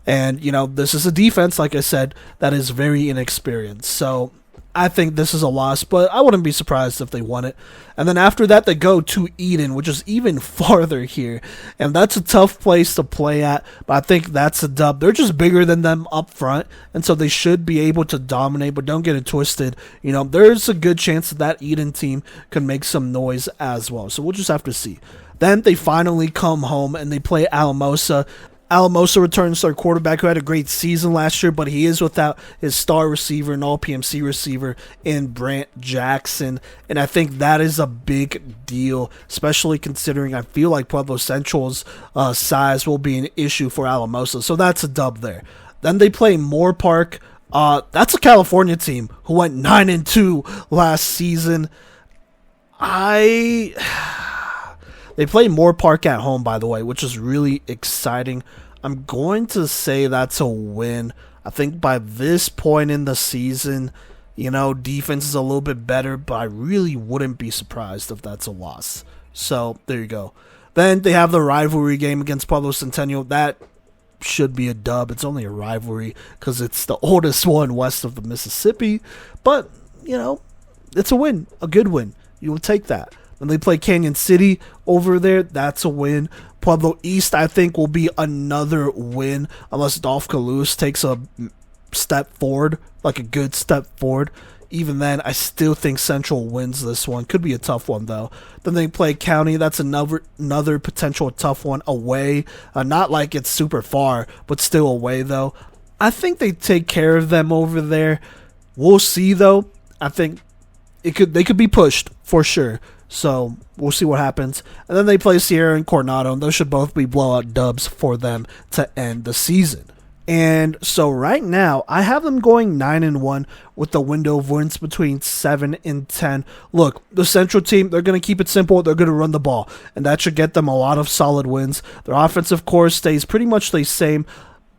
And, you know, this is a defense, like I said, that is very inexperienced. So I think this is a loss, but I wouldn't be surprised if they won it. And then after that, they go to Eden, which is even farther here. And that's a tough place to play at, but I think that's a dub. They're just bigger than them up front, and so they should be able to dominate, but don't get it twisted. You know, there's a good chance that Eden team can make some noise as well. So we'll just have to see. Then they finally come home, and they play Alamosa. Alamosa returns their quarterback who had a great season last year, but he is without his star receiver and all-PMC receiver in Brant Jackson, and I think that is a big deal, especially considering I feel like Pueblo Central's size will be an issue for Alamosa, so that's a dub there. Then they play Moore Park. That's a California team who went 9-2 last season. They play Moore Park at home, by the way, which is really exciting. I'm going to say that's a win. I think by this point in the season, you know, defense is a little bit better, but I really wouldn't be surprised if that's a loss. So, there you go. Then they have the rivalry game against Pueblo Centennial. That should be a dub. It's only a rivalry because it's the oldest one west of the Mississippi. But, you know, it's a win, a good win. You will take that. When they play Cañon City over there, that's a win. Pueblo East, I think, will be another win unless Dolph Kalous takes a step forward, like a good step forward. Even then, I still think Central wins this one. Could be a tough one, though. Then they play County. That's another potential tough one away. Not like it's super far, but still away, though. I think they take care of them over there. We'll see, though. I think they could be pushed for sure. So we'll see what happens. And then they play Sierra and Coronado, and those should both be blowout dubs for them to end the season. And so right now, I have them going 9-1 with the window of wins between 7 and 10. Look, the Central team, they're going to keep it simple. They're going to run the ball, and that should get them a lot of solid wins. Their offensive core stays pretty much the same,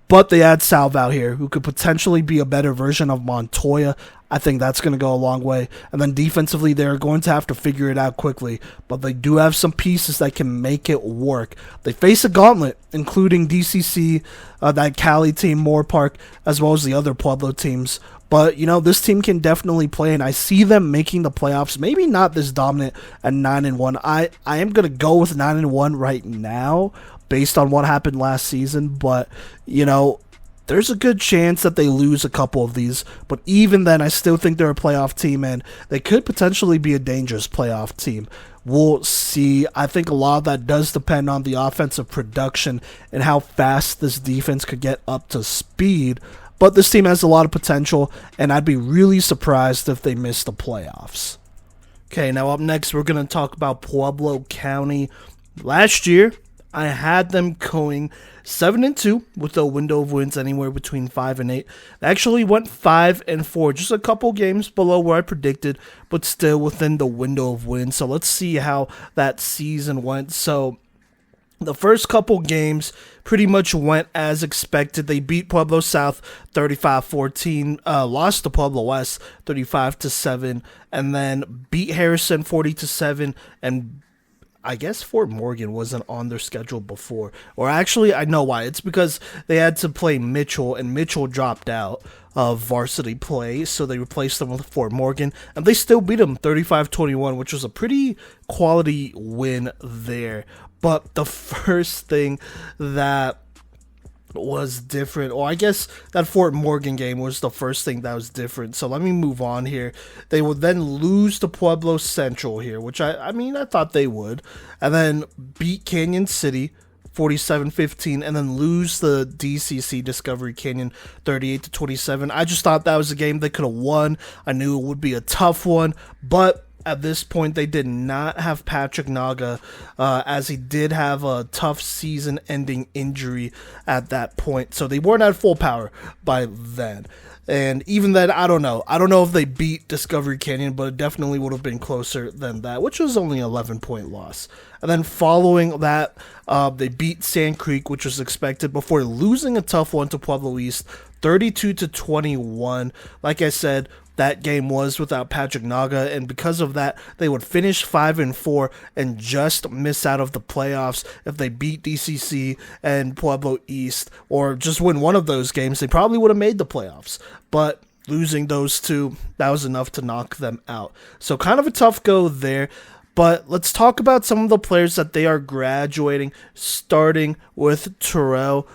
but they add Salvao here, who could potentially be a better version of Montoya. I think that's going to go a long way. And then defensively, they're going to have to figure it out quickly. But they do have some pieces that can make it work. They face a gauntlet, including DCC, that Cali team, Moore Park, as well as the other Pueblo teams. But, this team can definitely play, and I see them making the playoffs. Maybe not this dominant at 9-1. I am going to go with 9-1 right now based on what happened last season. But, there's a good chance that they lose a couple of these. But even then, I still think they're a playoff team, and they could potentially be a dangerous playoff team. We'll see. I think a lot of that does depend on the offensive production and how fast this defense could get up to speed. But this team has a lot of potential, and I'd be really surprised if they miss the playoffs. Okay, now up next, we're going to talk about Pueblo County. Last year, I had them going 7-2 with a window of wins anywhere between 5 and 8. They actually went 5-4, just a couple games below where I predicted, but still within the window of wins. So let's see how that season went. So the first couple games pretty much went as expected. They beat Pueblo South 35-14, lost to Pueblo West 35-7, and then beat Harrison 40-7, and I guess Fort Morgan wasn't on their schedule before. Or actually, I know why. It's because they had to play Mitchell, and Mitchell dropped out of varsity play, so they replaced them with Fort Morgan, and they still beat them 35-21, which was a pretty quality win there. But the first thing that was different, or I guess that Fort Morgan game was the first thing that was different. So let me move on here. They would then lose to Pueblo Central here, which I thought they would, and then beat Cañon City 47-15, and then lose the DCC Discovery Canyon 38-27. I just thought that was a game they could have won. I knew it would be a tough one, but at this point, they did not have Patrick Naga, as he did have a tough season-ending injury at that point. So they weren't at full power by then. And even then, I don't know. I don't know if they beat Discovery Canyon, but it definitely would have been closer than that, which was only an 11-point loss. And then following that, they beat Sand Creek, which was expected, before losing a tough one to Pueblo East, 32-21. Like I said, that game was without Patrick Naga, and because of that, they would finish 5-4 and just miss out of the playoffs. If they beat DCC and Pueblo East, or just win one of those games, they probably would have made the playoffs. But losing those two, that was enough to knock them out. So kind of a tough go there. But let's talk about some of the players that they are graduating, starting with Terrell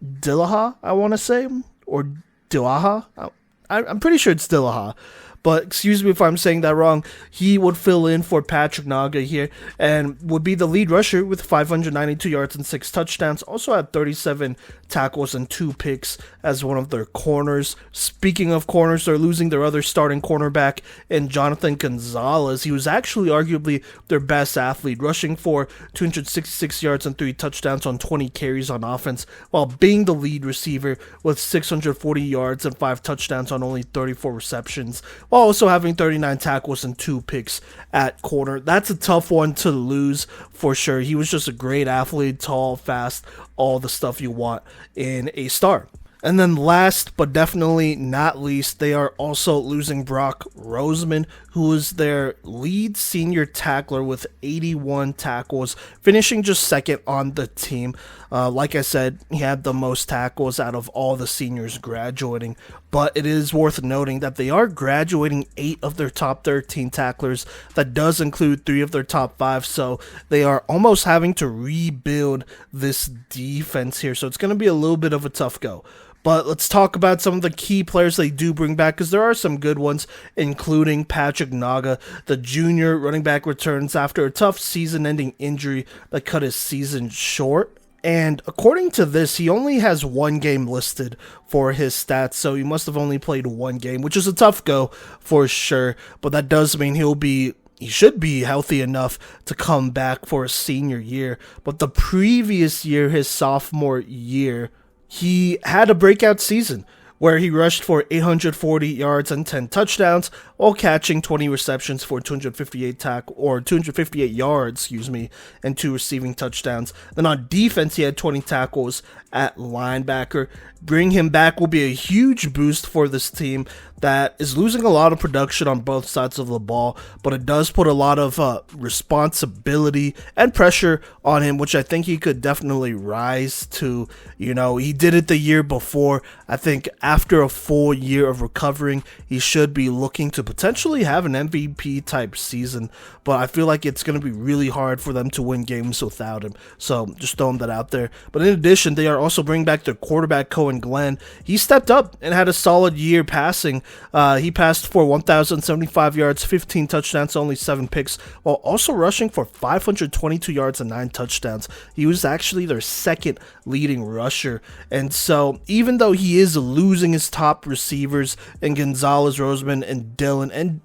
Dillaha, I want to say, or Dillaha. I'm pretty sure it's Dillaha, but excuse me if I'm saying that wrong. He would fill in for Patrick Naga here and would be the lead rusher with 592 yards and 6 touchdowns. Also had 37 tackles and 2 picks as one of their corners. Speaking of corners, they're losing their other starting cornerback in Jonathan Gonzalez. He was actually arguably their best athlete, rushing for 266 yards and 3 touchdowns on 20 carries on offense, while being the lead receiver with 640 yards and 5 touchdowns on only 34 receptions, while also having 39 tackles and 2 picks at corner. That's a tough one to lose for sure. He was just a great athlete, tall, fast, all the stuff you want in a star. And then last but definitely not least, they are also losing Brock Roseman, who is their lead senior tackler with 81 tackles, finishing just second on the team. Like I said, he had the most tackles out of all the seniors graduating, but it is worth noting that they are graduating 8 of their top 13 tacklers. That does include 3 of their top 5, so they are almost having to rebuild this defense here, so it's going to be a little bit of a tough go. But let's talk about some of the key players they do bring back, because there are some good ones, including Patrick Naga. The junior running back returns after a tough season-ending injury that cut his season short. And according to this, he only has 1 game listed for his stats, so he must have only played 1 game, which is a tough go for sure. But that does mean he should be healthy enough to come back for his senior year. But the previous year, his sophomore year, he had a breakout season where he rushed for 840 yards and 10 touchdowns while catching 20 receptions for 258 yards, and 2 receiving touchdowns. Then on defense, he had 20 tackles at linebacker. Bring him back will be a huge boost for this team that is losing a lot of production on both sides of the ball, but it does put a lot of responsibility and pressure on him, which I think he could definitely rise to. He did it the year before. I think after a full year of recovering, he should be looking to potentially have an MVP type season, but I feel like it's going to be really hard for them to win games without him. So just throwing that out there. But in addition, they are also bringing back their quarterback, Cohen Glenn. He stepped up and had a solid year passing. He passed for 1,075 yards, 15 touchdowns, only 7 picks, while also rushing for 522 yards and 9 touchdowns. He was actually their second leading rusher. And so even though he is losing his top receivers in Gonzalez, Roseman, and Dillon, and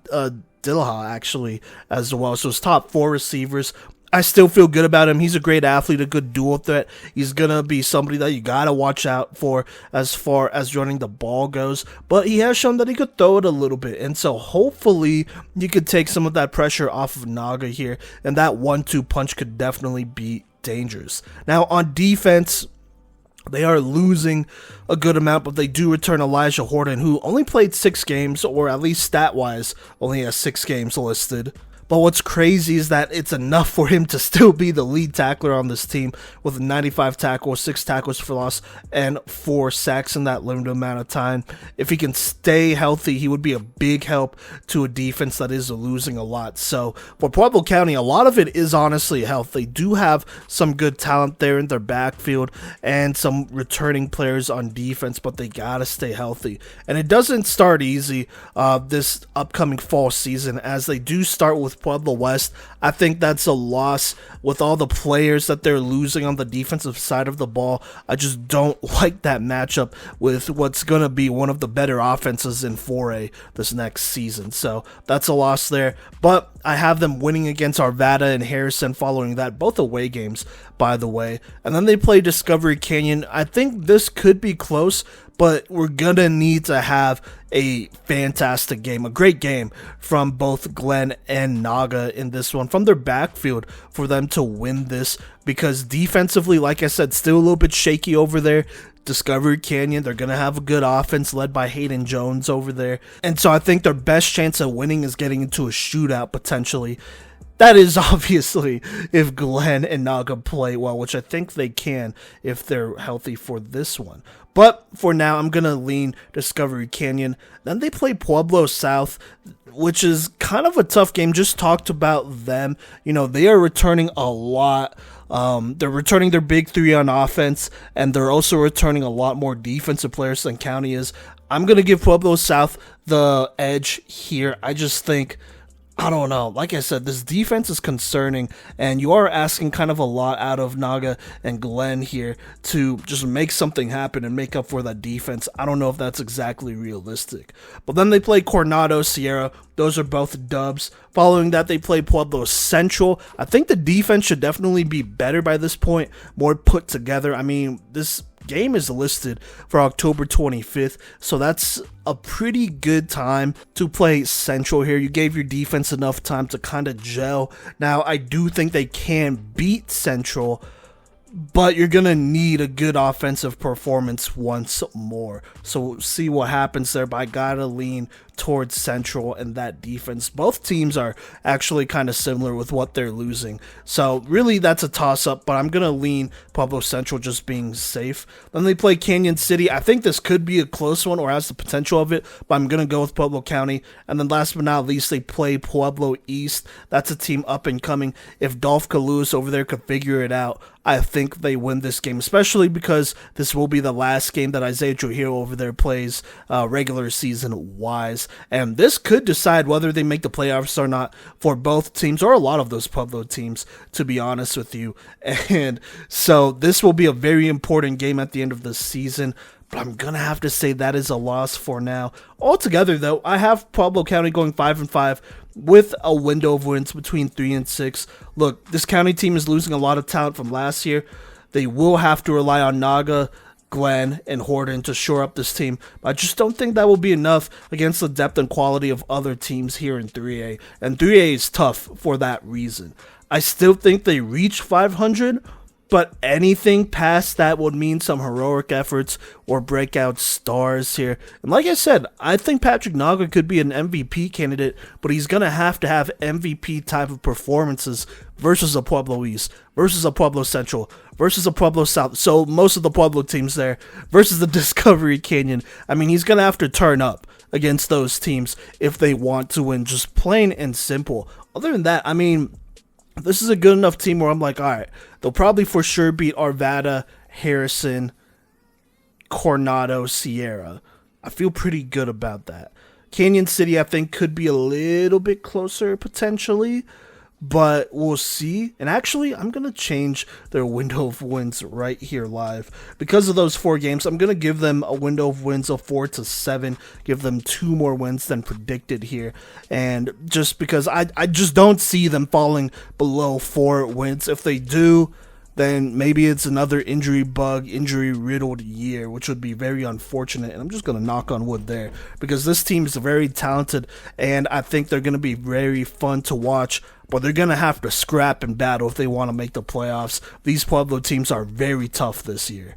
Dillaha actually as well, so his top 4 receivers, I still feel good about him. He's a great athlete, a good dual threat. He's going to be somebody that you got to watch out for as far as running the ball goes. But he has shown that he could throw it a little bit. And so hopefully you could take some of that pressure off of Naga here. And that 1-2 punch could definitely be dangerous. Now on defense, they are losing a good amount, but they do return Elijah Horton, who only played 6 games, or at least stat-wise only has 6 games listed. But what's crazy is that it's enough for him to still be the lead tackler on this team with 95 tackles, 6 tackles for loss, and 4 sacks in that limited amount of time. If he can stay healthy, he would be a big help to a defense that is losing a lot. So for Pueblo County, a lot of it is honestly health. They do have some good talent there in their backfield and some returning players on defense, but they gotta stay healthy. And it doesn't start easy this upcoming fall season, as they do start with Pueblo West. I think that's a loss with all the players that they're losing on the defensive side of the ball. I just don't like that matchup with what's going to be one of the better offenses in 4A this next season. So that's a loss there. But I have them winning against Arvada and Harrison following that, both away games, by the way. And then they play Discovery Canyon. I think this could be close, but we're going to need to have a fantastic game, a great game from both Glenn and Naga in this one, from their backfield, for them to win this, because defensively, like I said, still a little bit shaky over there. Discovery Canyon, they're going to have a good offense led by Hayden Jones over there. And so I think their best chance of winning is getting into a shootout potentially. That is obviously if Glenn and Naga play well, which I think they can if they're healthy for this one. But for now, I'm going to lean Discovery Canyon. Then they play Pueblo South, which is kind of a tough game. Just talked about them. You know, they are returning a lot. They're returning their big 3 on offense, and they're also returning a lot more defensive players than County is. I'm going to give Pueblo South the edge here. I just think, I don't know. Like I said, this defense is concerning, and you are asking kind of a lot out of Naga and Glenn here to just make something happen and make up for that defense. I don't know if that's exactly realistic. But then they play Coronado, Sierra. Those are both dubs. Following that, they play Pueblo Central. I think the defense should definitely be better by this point, more put together. I mean, this game is listed for October 25th, so that's a pretty good time to play Central here. You gave your defense enough time to kind of gel. Now, I do think they can beat Central, but you're going to need a good offensive performance once more. So we'll see what happens there, but I got to lean towards Central and that defense. Both teams are actually kind of similar with what they're losing. So really that's a toss-up, but I'm going to lean Pueblo Central just being safe. Then they play Cañon City. I think this could be a close one or has the potential of it, but I'm going to go with Pueblo County. And then last but not least, they play Pueblo East. That's a team up and coming. If Dolph Kalous over there could figure it out, I think they win this game, especially because this will be the last game that Isaiah Trujillo over there plays regular season-wise. And this could decide whether they make the playoffs or not for both teams, or a lot of those Pueblo teams, to be honest with you. And so this will be a very important game at the end of the season. But I'm going to have to say that is a loss for now. Altogether, though, I have Pueblo County going 5-5 with a window of wins between 3 and 6. Look, this County team is losing a lot of talent from last year. They will have to rely on Naga, Glenn, and Horton to shore up this team. But I just don't think that will be enough against the depth and quality of other teams here in 3A. And 3A is tough for that reason. I still think they reach 500, But anything past that would mean some heroic efforts or breakout stars here. And like I said, I think Patrick Naga could be an MVP candidate, but he's going to have MVP type of performances versus a Pueblo East, versus a Pueblo Central, versus a Pueblo South. So most of the Pueblo teams there versus the Discovery Canyon. I mean, he's going to have to turn up against those teams if they want to win, just plain and simple. Other than that, I mean, this is a good enough team where I'm like, all right, they'll probably for sure beat Arvada, Harrison, Coronado, Sierra. I feel pretty good about that. Cañon City, I think, could be a little bit closer potentially, but we'll see. And actually, I'm going to change their window of wins right here live. Because of those 4 games, I'm going to give them a window of wins of 4-7, give them 2 more wins than predicted here. And just because I just don't see them falling below 4 wins. If they do, then maybe it's another injury-riddled year, which would be very unfortunate. And I'm just going to knock on wood there, because this team is very talented, and I think they're going to be very fun to watch, but they're going to have to scrap and battle if they want to make the playoffs. These Pueblo teams are very tough this year.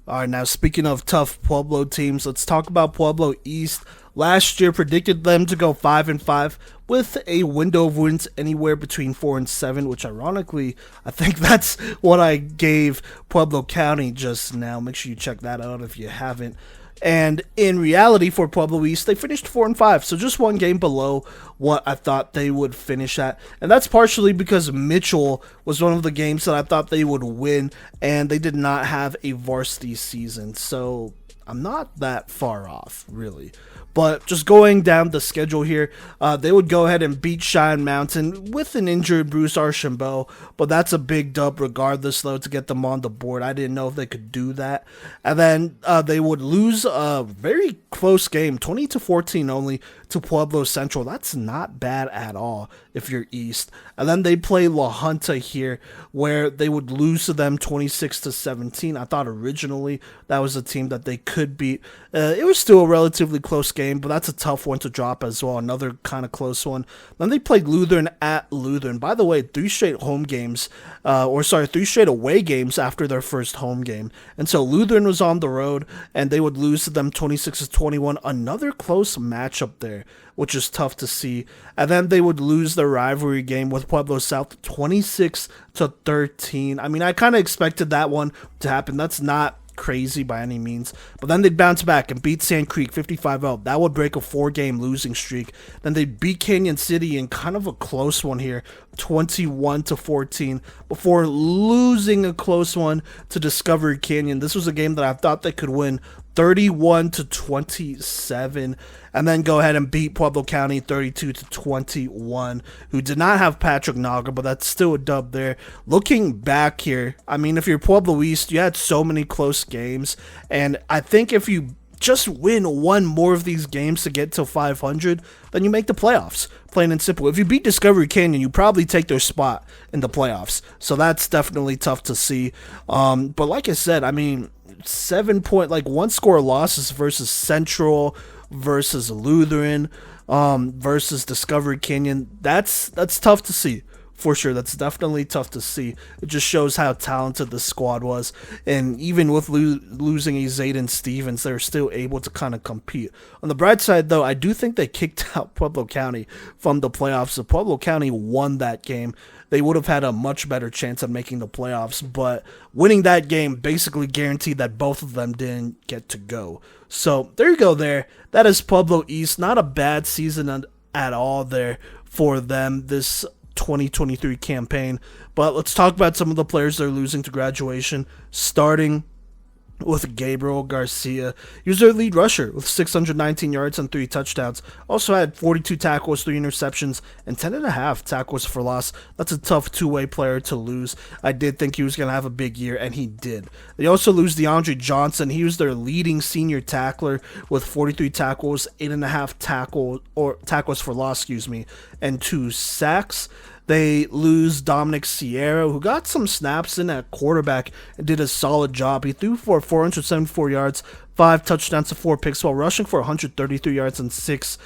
All right, now speaking of tough Pueblo teams, let's talk about Pueblo East. Last year predicted them to go 5-5 with a window of wins anywhere between 4-7, which ironically, I think that's what I gave Pueblo County just now. Make sure you check that out if you haven't. And in reality, for Pueblo East, they finished 4-5, so just 1 game below what I thought they would finish at. And that's partially because Mitchell was one of the games that I thought they would win, and they did not have a varsity season, so I'm not that far off, really. But just going down the schedule here, they would go ahead and beat Cheyenne Mountain with an injured Bruce Archambault, but that's a big dub regardless, though, to get them on the board. I didn't know if they could do that. And then they would lose a very close game, 20-14 only, to Pueblo Central. That's not bad at all if you're East. And then they play La Junta here, where they would lose to them 26-17. I thought originally that was a team that they could beat. It was still a relatively close game, but that's a tough one to drop as well. Another kind of close one. Then they played Lutheran at Lutheran. By the way, 3 straight home games, 3 straight away games after their first home game. And so Lutheran was on the road, and they would lose to them 26-21. Another close matchup there, which is tough to see. And then they would lose their rivalry game with Pueblo South 26-13. I mean, I kind of expected that one to happen. That's not crazy by any means, but then they'd bounce back and beat Sand Creek 55-0. That would break a 4-game losing streak. Then they'd beat Cañon City in kind of a close one here, 21-14, before losing a close one to Discovery Canyon. This was a game that I thought they could win 31-27, and then go ahead and beat Pueblo County 32-21, who did not have Patrick Naga, but that's still a dub there. Looking back here, I mean, if you're Pueblo East, you had so many close games, and I think if you just win 1 more of these games to get to 500, then you make the playoffs, plain and simple. If you beat Discovery Canyon, you probably take their spot in the playoffs, so that's definitely tough to see. But like I said, I mean, 1-score losses versus Central, versus Lutheran, versus Discovery Canyon. That's tough to see. For sure, that's definitely tough to see. It just shows how talented the squad was, and even with losing a Zayden Stevens, they were still able to kind of compete. On the bright side, though, I do think they kicked out Pueblo County from the playoffs. If Pueblo County won that game, they would have had a much better chance of making the playoffs, but winning that game basically guaranteed that both of them didn't get to go. So there you go there. That is Pueblo East. Not a bad season at all there for them this 2023 campaign. But let's talk about some of the players they're losing to graduation, starting with Gabriel Garcia. He was their lead rusher with 619 yards and 3 touchdowns. Also had 42 tackles, 3 interceptions, and 10.5 tackles for loss. That's a tough two-way player to lose. I did think he was going to have a big year, and he did. They also lose DeAndre Johnson. He was their leading senior tackler with 43 tackles, 8.5 tackles for loss, and 2 sacks. They lose Dominic Sierra, who got some snaps in at quarterback and did a solid job. He threw for 474 yards, 5 touchdowns to 4 picks, while rushing for 133 yards and 6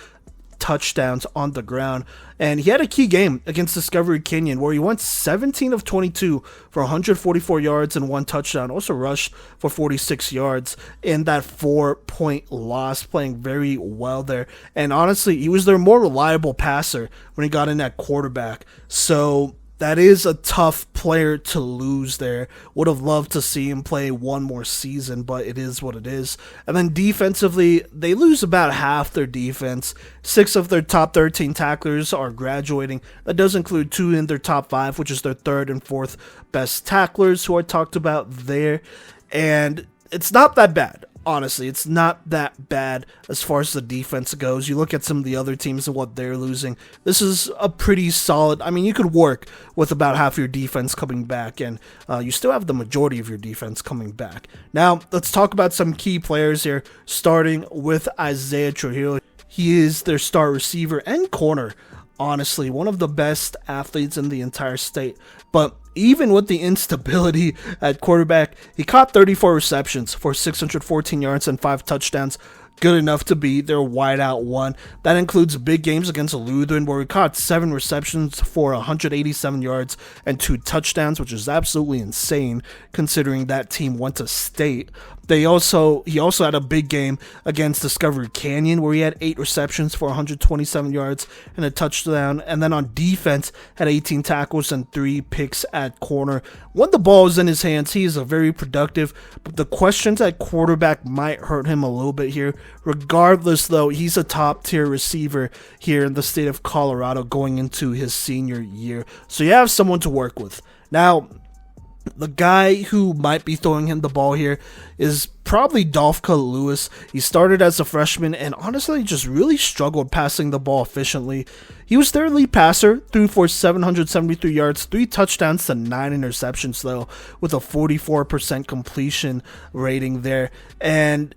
touchdowns on the ground. And he had a key game against Discovery Canyon where he went 17 of 22 for 144 yards and 1 touchdown. Also rushed for 46 yards in that 4-point loss, playing very well there. And honestly, he was their more reliable passer when he got in at quarterback. So that is a tough player to lose there. Would have loved to see him play one more season, but it is what it is. And then defensively, they lose about half their defense. 6 of their top 13 tacklers are graduating. That does include 2 in their top 5, which is their 3rd and 4th best tacklers, who I talked about there. And it's not that bad. Honestly, it's not that bad as far as the defense goes. You look at some of the other teams and what they're losing. This is a pretty solid. I mean, you could work with about half your defense coming back, and you still have the majority of your defense coming back. Now, let's talk about some key players here, starting with Isaiah Trujillo. He is their star receiver and corner. Honestly, one of the best athletes in the entire state. But even with the instability at quarterback, he caught 34 receptions for 614 yards and 5 touchdowns. Good enough to be their wideout one. That includes big games against Lutheran, where he caught 7 receptions for 187 yards and 2 touchdowns, which is absolutely insane considering that team went to state. He also had a big game against Discovery Canyon, where he had 8 receptions for 127 yards and a touchdown. And then on defense, had 18 tackles and 3 picks at corner. When the ball is in his hands, he is a very productive. But the questions at quarterback might hurt him a little bit here. Regardless, though, he's a top-tier receiver here in the state of Colorado going into his senior year. So you have someone to work with. Now, the guy who might be throwing him the ball here is probably Dolphka Lewis. He started as a freshman and honestly just really struggled passing the ball efficiently. He was their lead passer, threw for 773 yards, 3 touchdowns to 9 interceptions though, with a 44% completion rating there. And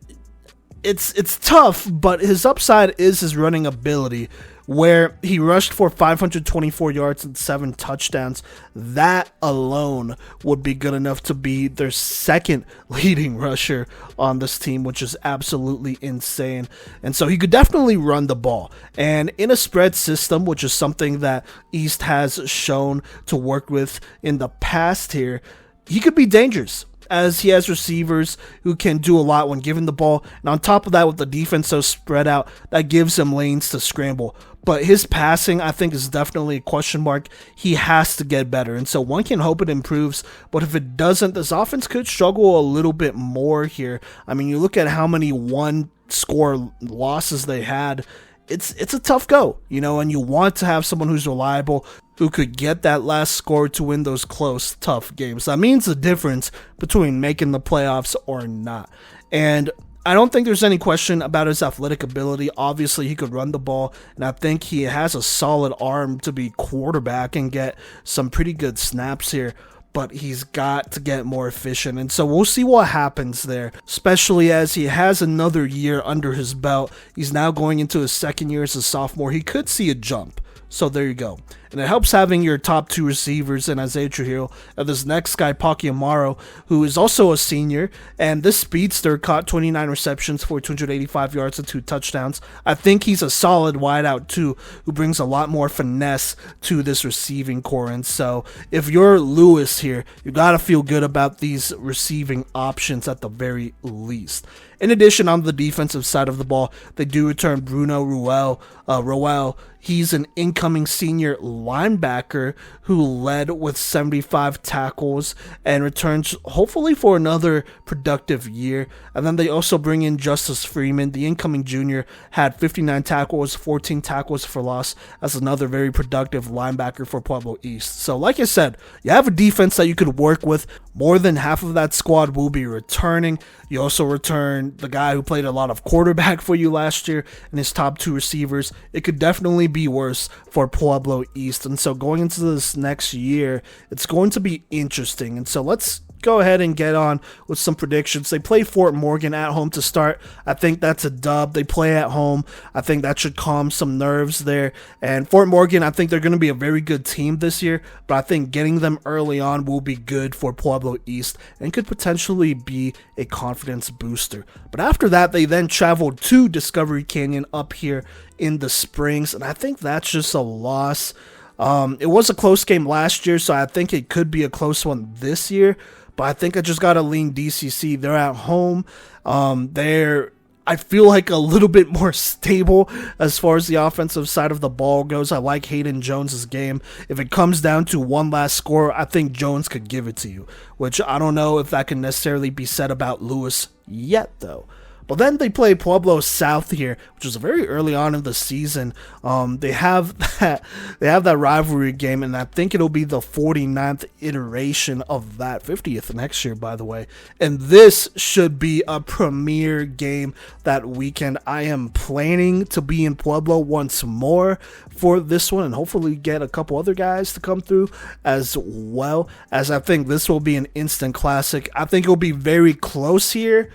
it's tough, but his upside is his running ability, where he rushed for 524 yards and 7 touchdowns. That alone would be good enough to be their 2nd leading rusher on this team, which is absolutely insane. And so he could definitely run the ball. And in a spread system, which is something that East has shown to work with in the past here, he could be dangerous, as he has receivers who can do a lot when given the ball. And on top of that, with the defense so spread out, that gives him lanes to scramble. But his passing, I think, is definitely a question mark. He has to get better. And so one can hope it improves. But if it doesn't, this offense could struggle a little bit more here. I mean, you look at how many one-score losses they had. It's a tough go, and you want to have someone who's reliable, who could get that last score to win those close, tough games. That means the difference between making the playoffs or not. And I don't think there's any question about his athletic ability. Obviously, he could run the ball, and I think he has a solid arm to be quarterback and get some pretty good snaps here. But he's got to get more efficient, and so we'll see what happens there, especially as he has another year under his belt. He's now going into his 2nd year as a sophomore. He could see a jump. So there you go. And it helps having your top 2 receivers in Isaiah Trujillo and this next guy, Paki Amaro, who is also a senior. And this speedster caught 29 receptions for 285 yards and 2 touchdowns. I think he's a solid wideout too, who brings a lot more finesse to this receiving core. And so if you're Lewis here, you got to feel good about these receiving options at the very least. In addition, on the defensive side of the ball, they do return Bruno Roel. He's an incoming senior linebacker who led with 75 tackles and returns hopefully for another productive year. And then they also bring in Justice Freeman. The incoming junior had 59 tackles, 14 tackles for loss, as another very productive linebacker for Pueblo East. So like I said, you have a defense that you could work with. More than half of that squad will be returning. You also return the guy who played a lot of quarterback for you last year and his top 2 receivers. It could definitely be worse for Pueblo East. And so going into this next year, it's going to be interesting. And so let's go ahead and get on with some predictions. They play Fort Morgan at home to start. I think that's a dub. They play at home. I think that should calm some nerves there. And Fort Morgan, I think they're going to be a very good team this year, but I think getting them early on will be good for Pueblo East and could potentially be a confidence booster. But after that, they then traveled to Discovery Canyon up here in the Springs, and I think that's just a loss. It was a close game last year, so I think it could be a close one this year. But I think I just got to lean DCC. They're at home. I feel like a little bit more stable as far as the offensive side of the ball goes. I like Hayden Jones's game. If it comes down to one last score, I think Jones could give it to you, which I don't know if that can necessarily be said about Lewis yet, though. But then they play Pueblo South here, which was very early on in the season. They have that rivalry game, and I think it'll be the 49th iteration of that, 50th next year, by the way. And this should be a premier game that weekend. I am planning to be in Pueblo once more for this one, and hopefully get a couple other guys to come through as well, as I think this will be an instant classic. I think it'll be very close here,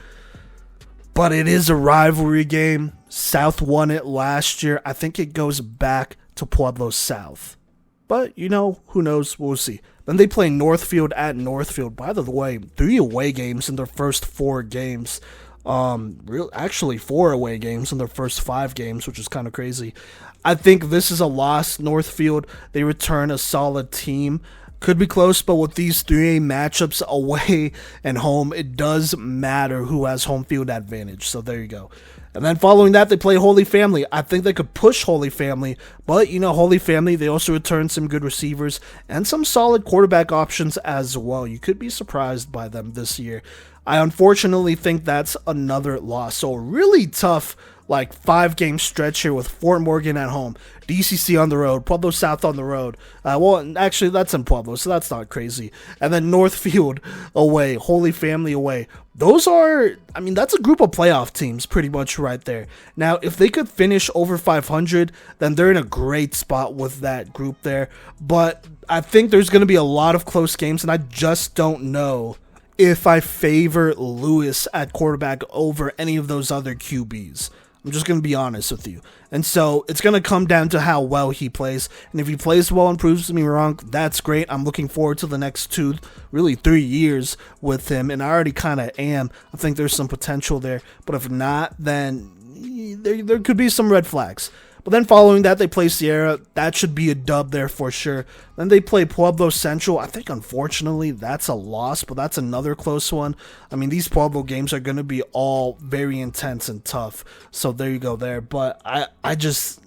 but it is a rivalry game. South won it last year. I think it goes back to Pueblo South. But, who knows? We'll see. Then they play Northfield at Northfield. By the way, 3 away games in their first 4 games. Actually 4 away games in their first 5 games, which is kind of crazy. I think this is a loss. Northfield, they return a solid team. Could be close, but with these 3A matchups away and home, it does matter who has home field advantage. So there you go. And then following that, they play Holy Family. I think they could push Holy Family, but Holy Family, they also return some good receivers and some solid quarterback options as well. You could be surprised by them this year. I unfortunately think that's another loss. So really tough 5-game stretch here with Fort Morgan at home, DCC on the road, Pueblo South on the road. Actually, that's in Pueblo, so that's not crazy. And then Northfield away, Holy Family away. That's a group of playoff teams pretty much right there. Now, if they could finish over 500, then they're in a great spot with that group there. But I think there's going to be a lot of close games, and I just don't know if I favor Lewis at quarterback over any of those other QBs. I'm just going to be honest with you. And so it's going to come down to how well he plays. And if he plays well and proves me wrong, that's great. I'm looking forward to the next 2, really 3 years with him. And I already kind of am. I think there's some potential there. But if not, then there could be some red flags. But then following that, they play Sierra. That should be a dub there for sure. Then they play Pueblo Central. I think, unfortunately, that's a loss, but that's another close one. These Pueblo games are going to be all very intense and tough. So there you go there. But I just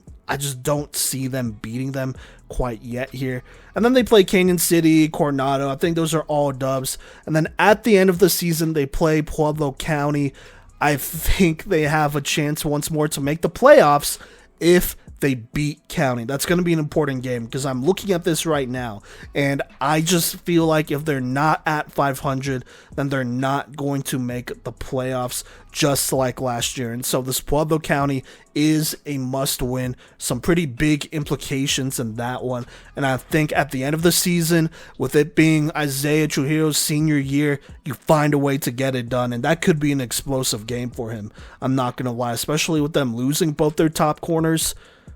don't see them beating them quite yet here. And then they play Cañon City, Coronado. I think those are all dubs. And then at the end of the season, they play Pueblo County. I think they have a chance once more to make the playoffs if they beat County. That's going to be an important game because I'm looking at this right now, and I just feel like if they're not at 500, then they're not going to make the playoffs just like last year. And so this Pueblo County is a must win. Some pretty big implications in that one. And I think at the end of the season, with it being Isaiah Trujillo's senior year, you find a way to get it done. And that could be an explosive game for him. I'm not going to lie, especially with them losing both their top corners.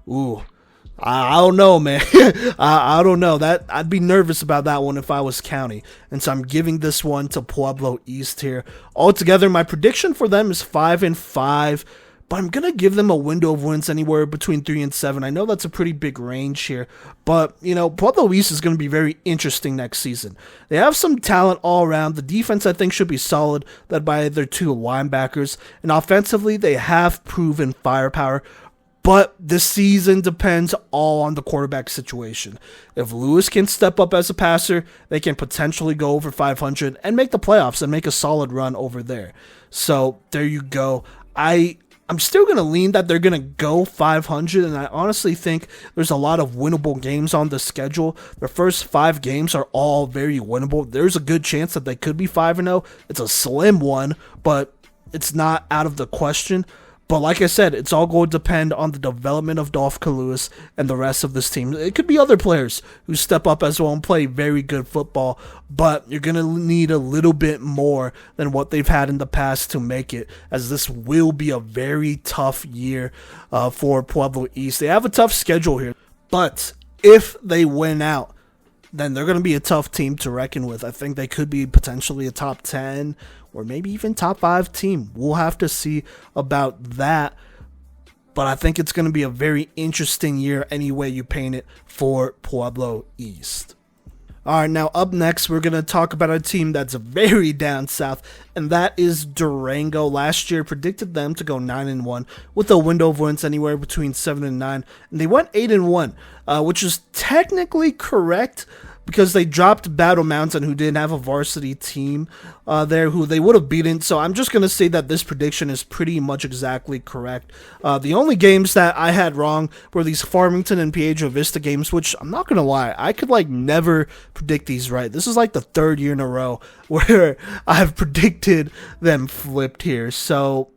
Ooh, I don't know, man. I don't know. I'd be nervous about that one if I was County. And so I'm giving this one to Pueblo East here. Altogether, my prediction for them is 5-5. But I'm going to give them a window of wins anywhere between 3 and 7. I know that's a pretty big range here. But, Pueblo East is going to be very interesting next season. They have some talent all around. The defense, I think, should be solid, led by their 2 linebackers. And offensively, they have proven firepower. But this season depends all on the quarterback situation. If Lewis can step up as a passer, they can potentially go over 500 and make the playoffs and make a solid run over there. So there you go. I'm still going to lean that they're going to go 500, and I honestly think there's a lot of winnable games on the schedule. Their first 5 games are all very winnable. There's a good chance that they could be 5-0. It's a slim one, but it's not out of the question. But like I said, it's all going to depend on the development of Dolph Kalouis and the rest of this team. It could be other players who step up as well and play very good football, but you're going to need a little bit more than what they've had in the past to make it, as this will be a very tough year for Pueblo East. They have a tough schedule here, but if they win out, then they're going to be a tough team to reckon with. I think they could be potentially a top 10 or maybe even top 5 team. We'll have to see about that. But I think it's going to be a very interesting year any way you paint it for Pueblo East. All right, now up next, we're going to talk about a team that's very down south, and that is Durango. Last year, predicted them to go 9-1 with a window of wins anywhere between 7 and 9, and they went 8-1, which is technically correct because they dropped Battle Mountain, who didn't have a varsity team there, who they would have beaten. So I'm just going to say that this prediction is pretty much exactly correct. The only games that I had wrong were these Farmington and Piedra Vista games, which I'm not going to lie, I could never predict these right. This is the third year in a row where I've predicted them flipped here. So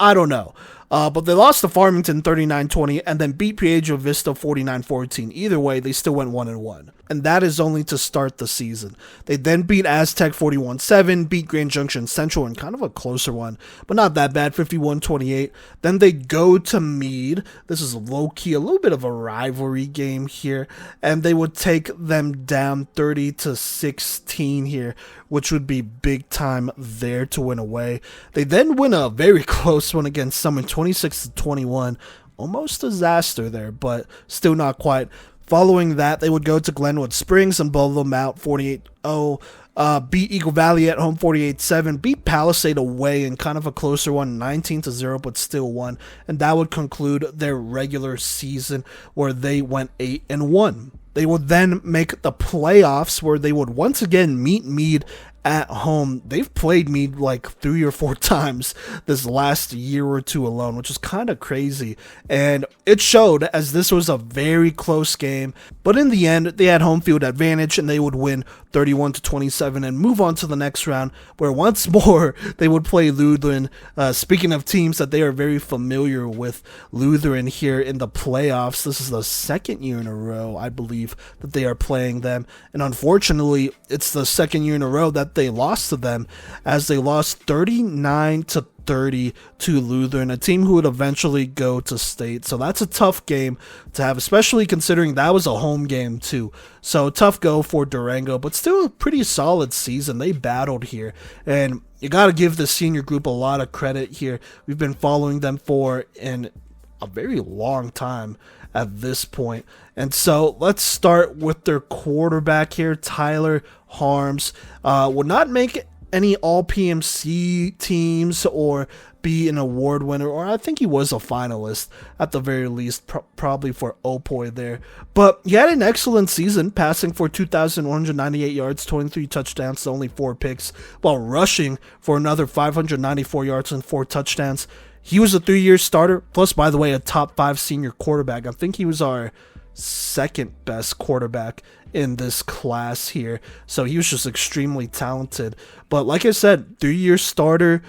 I don't know. But they lost to Farmington 39-20 and then beat Piedra Vista 49-14. Either way, they still went 1-1. And that is only to start the season. They then beat Aztec 41-7, beat Grand Junction Central in kind of a closer one, but not that bad, 51-28. Then they go to Meade. This is low-key, a little bit of a rivalry game here. And they would take them down 30-16 here, which would be big time there to win away. They then win a very close one against Summit 26-21. Almost disaster there, but still not quite. Following that, they would go to Glenwood Springs and blow them out 48-0. Beat Eagle Valley at home 48-7. Beat Palisade away in kind of a closer one, 19-0, but still won. And that would conclude their regular season where they went 8-1. They would then make the playoffs where they would once again meet Meade at home. They've played Meade 3 or 4 times this last year or two alone, which is kind of crazy. And it showed, as this was a very close game. But in the end, they had home field advantage and they would win 31-27 and move on to the next round, where once more they would play Lutheran. Speaking of teams that they are very familiar with, Lutheran here in the playoffs. This is the second year in a row, I believe, that they are playing them. And unfortunately, it's the second year in a row that they lost to them, as they lost 39-30 to Lutheran, a team who would eventually go to state. So that's a tough game to have, especially considering that was a home game too. So tough go for Durango, but still a pretty solid season. They battled here, and you got to give the senior group a lot of credit here. We've been following them for a very long time at this point. And so let's start with their quarterback here, Tyler Harms. Would not make any all-PMC teams or be an award winner, or I think he was a finalist at the very least, probably for Opoi there. But he had an excellent season, passing for 2,198 yards, 23 touchdowns to only 4 picks, while rushing for another 594 yards and 4 touchdowns. He was a 3-year starter, plus, by the way, a top 5 senior quarterback. I think he was our second best quarterback in this class here, so he was just extremely talented. But like I said, 3-year starter,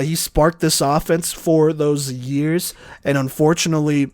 he sparked this offense for those years, and unfortunately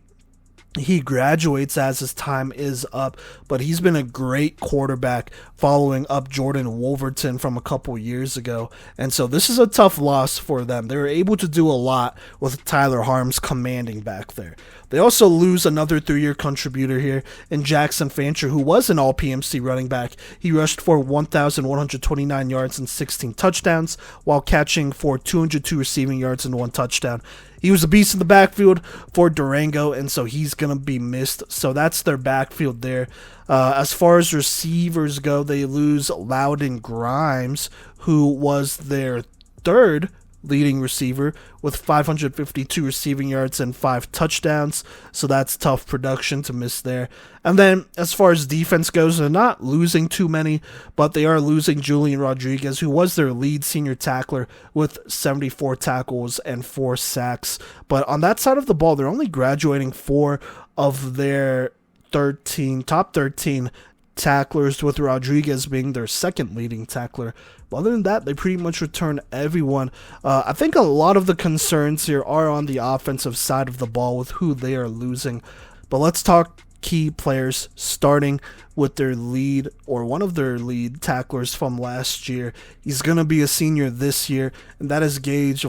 he graduates as his time is up, but he's been a great quarterback following up Jordan Wolverton from a couple years ago. And so this is a tough loss for them. They were able to do a lot with Tyler Harms commanding back there. They also lose another 3-year contributor here in Jackson Fancher, who was an all-PMC running back. He rushed for 1,129 yards and 16 touchdowns, while catching for 202 receiving yards and 1 touchdown. He was a beast in the backfield for Durango, and so he's going to be missed. So that's their backfield there. As far as receivers go, they lose Loudon Grimes, who was their third leading receiver with 552 receiving yards and 5 touchdowns. So that's tough production to miss there. And then as far as defense goes, they're not losing too many, but they are losing Julian Rodriguez, who was their lead senior tackler with 74 tackles and 4 sacks. But on that side of the ball, they're only graduating 4 of their top 13 tacklers, with Rodriguez being their second leading tackler other than that, they pretty much return everyone. I think a lot of the concerns here are on the offensive side of the ball with who they are losing. But let's talk key players, starting with their lead, or one of their lead tacklers from last year. He's going to be a senior this year, and that is Gage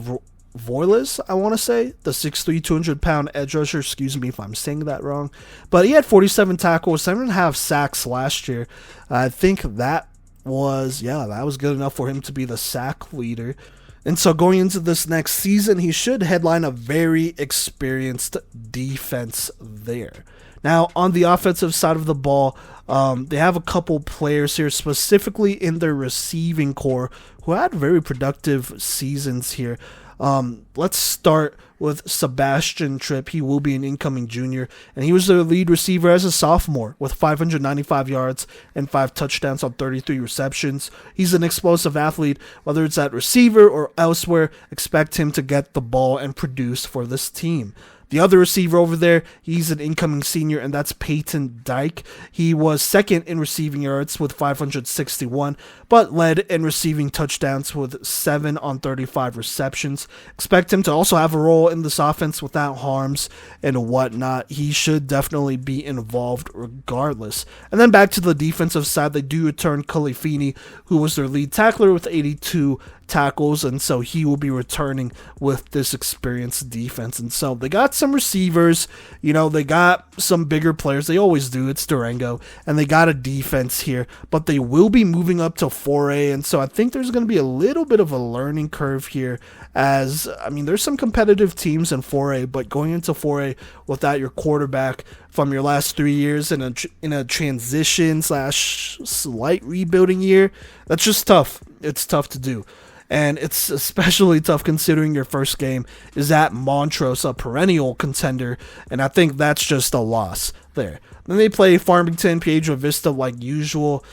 Voiles, I want to say, the 6'3", 200-pound edge rusher. Excuse me if I'm saying that wrong. But he had 47 tackles, 7.5 sacks last year. I think that was good enough for him to be the sack leader. And so going into this next season, he should headline a very experienced defense there. Now, on the offensive side of the ball, they have a couple players here, specifically in their receiving core, who had very productive seasons here. Let's start with Sebastian Tripp. He will be an incoming junior, and he was their lead receiver as a sophomore with 595 yards and 5 touchdowns on 33 receptions. He's an explosive athlete, whether it's at receiver or elsewhere. Expect him to get the ball and produce for this team. The other receiver over there, he's an incoming senior, and that's Peyton Dyke. He was second in receiving yards with 561, but led in receiving touchdowns with 7 on 35 receptions. Expect him to also have a role in this offense without harms and whatnot. He should definitely be involved regardless. And then back to the defensive side, they do return Califini, who was their lead tackler with 82 tackles, and so he will be returning with this experienced defense. And so they got some receivers, they got some bigger players. They always do. It's Durango, and they got a defense here, but they will be moving up to 4A, and so I think there's going to be a little bit of a learning curve here, as there's some competitive teams in 4A, but going into 4A without your quarterback from your last 3 years in a transition / slight rebuilding year, that's just tough. It's tough to do. And it's especially tough considering your first game is at Montrose, a perennial contender, and I think that's just a loss there. Then they play Farmington, Piedra Vista like usual.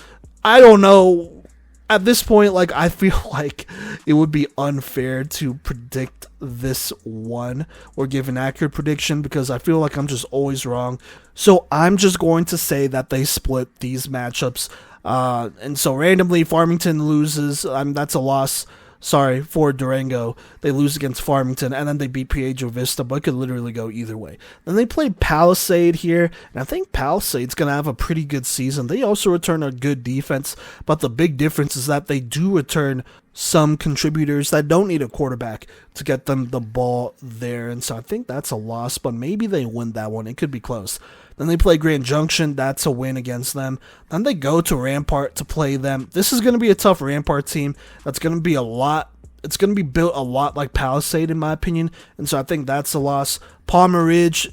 I don't know. At this point, I feel like it would be unfair to predict this one or give an accurate prediction because I feel like I'm just always wrong. So I'm just going to say that they split these matchups. And so randomly, Farmington loses. That's a loss. Sorry, for Durango. They lose against Farmington, and then they beat Piedra Vista, but it could literally go either way. Then they play Palisade here, and I think Palisade's going to have a pretty good season. They also return a good defense, but the big difference is that they do return some contributors that don't need a quarterback to get them the ball there, and so I think that's a loss, but maybe they win that one. It could be close. Then they play Grand Junction. That's a win against them. Then they go to Rampart to play them. This is going to be a tough Rampart team. That's going to be a lot. It's going to be built a lot like Palisade, in my opinion. And so I think that's a loss. Palmer Ridge,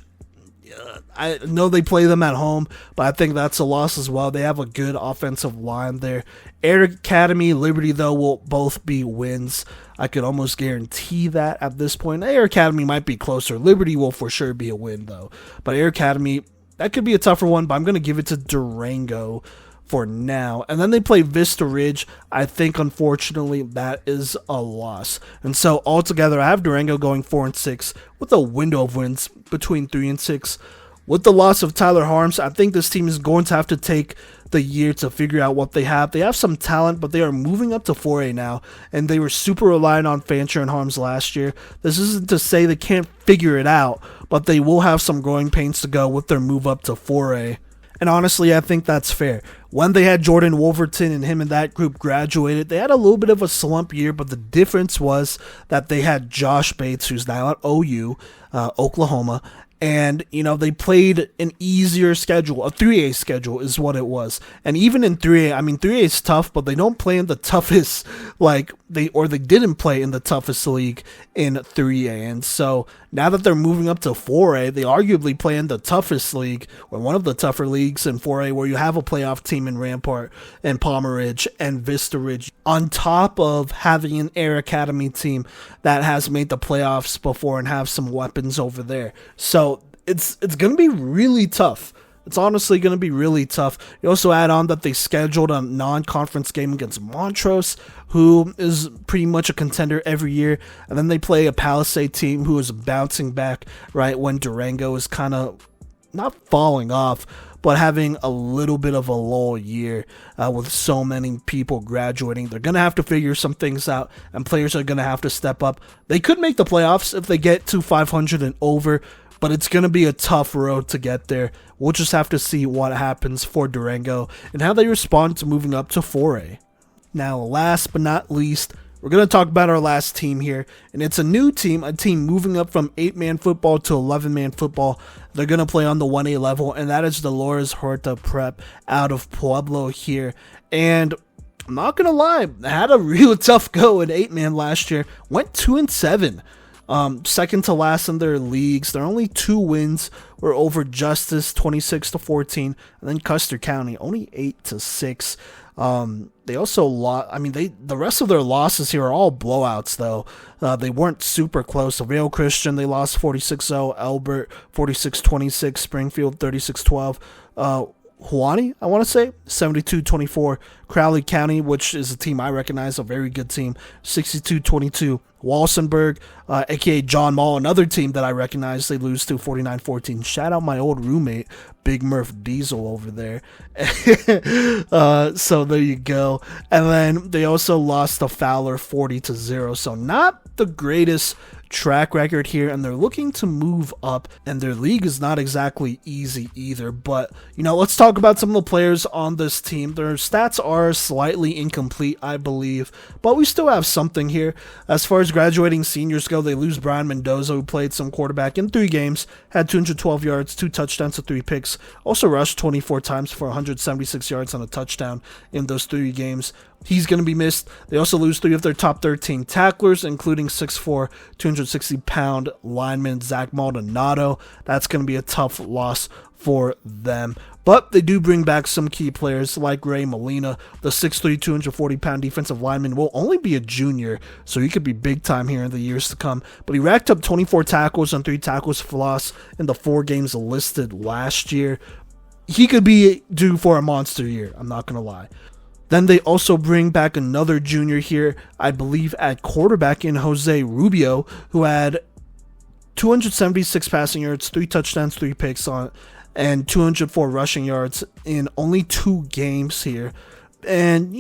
I know they play them at home, but I think that's a loss as well. They have a good offensive line there. Air Academy, Liberty, though, will both be wins. I could almost guarantee that at this point. Air Academy might be closer. Liberty will for sure be a win, though. But Air Academy, that could be a tougher one, but I'm going to give it to Durango for now. And then they play Vista Ridge. I think, unfortunately, that is a loss. And so, altogether, I have Durango going 4-6 with a window of wins between 3 and 6. With the loss of Tyler Harms, I think this team is going to have to take the year to figure out what they have. They have some talent, but they are moving up to 4A now, and they were super reliant on Fancher and Harms last year. This isn't to say they can't figure it out, but they will have some growing pains to go with their move up to 4A. And honestly, I think that's fair. When they had Jordan Wolverton and him and that group graduated, they had a little bit of a slump year, but the difference was that they had Josh Bates, who's now at OU, Oklahoma, and, they played an easier schedule. A 3A schedule is what it was. And even in 3A, 3A is tough, but they don't play in the toughest, they didn't play in the toughest league in 3A. And so now that they're moving up to 4A, they arguably play in the toughest league, or one of the tougher leagues in 4A, where you have a playoff team in Rampart and Palmer Ridge and Vista Ridge, on top of having an Air Academy team that has made the playoffs before and have some weapons over there. So it's going to be really tough. It's honestly going to be really tough. You also add on that they scheduled a non-conference game against Montrose, who is pretty much a contender every year. And then they play a Palisade team who is bouncing back right when Durango is kind of not falling off, but having a little bit of a lull year with so many people graduating, they're going to have to figure some things out, and players are going to have to step up. They could make the playoffs if they get to 500 and over, but it's going to be a tough road to get there. We'll just have to see what happens for Durango and how they respond to moving up to 4A. Now, last but not least, we're going to talk about our last team here, and it's a new team, a team moving up from 8-man football to 11-man football. They're going to play on the 1A level, and that is Dolores Huerta Prep out of Pueblo here. And I'm not going to lie, had a real tough go in 8-man last year, went 2-7. Second to last in their leagues. Their only 2 wins were over Justice, 26-14, and then Custer County, only 8-6. They also lost. I mean, the rest of their losses here are all blowouts, though. They weren't super close. Vail Christian, they lost 46-0. Elbert, 46-26. Springfield, 36-12. Huani, I want to say, 72-24. Crowley County, which is a team I recognize, a very good team, 62-22. Walsenburg, aka John Mall, another team that I recognize, they lose to 49-14. Shout out my old roommate, Big Murph Diesel over there. So there you go. And then they also lost to Fowler 40-0. So not the greatest track record here, and they're looking to move up, and their league is not exactly easy either. But let's talk about some of the players on this team. Their stats are slightly incomplete, I believe, but we still have something here. As far as graduating seniors go, they lose Brian Mendoza, who played some quarterback in 3 games, had 212 yards, 2 touchdowns, and 3 picks, also rushed 24 times for 176 yards on a touchdown in those 3 games. He's going to be missed. They also lose 3 of their top 13 tacklers, including 6'4", 260-pound lineman Zach Maldonado. That's going to be a tough loss for them. But they do bring back some key players like Ray Molina. The 6'3", 240-pound defensive lineman will only be a junior, so he could be big time here in the years to come. But he racked up 24 tackles and 3 tackles for loss in the 4 games listed last year. He could be due for a monster year, I'm not going to lie. Then they also bring back another junior here, I believe at quarterback, in Jose Rubio, who had 276 passing yards, 3 touchdowns, 3 picks on, and 204 rushing yards in only 2 games here. And,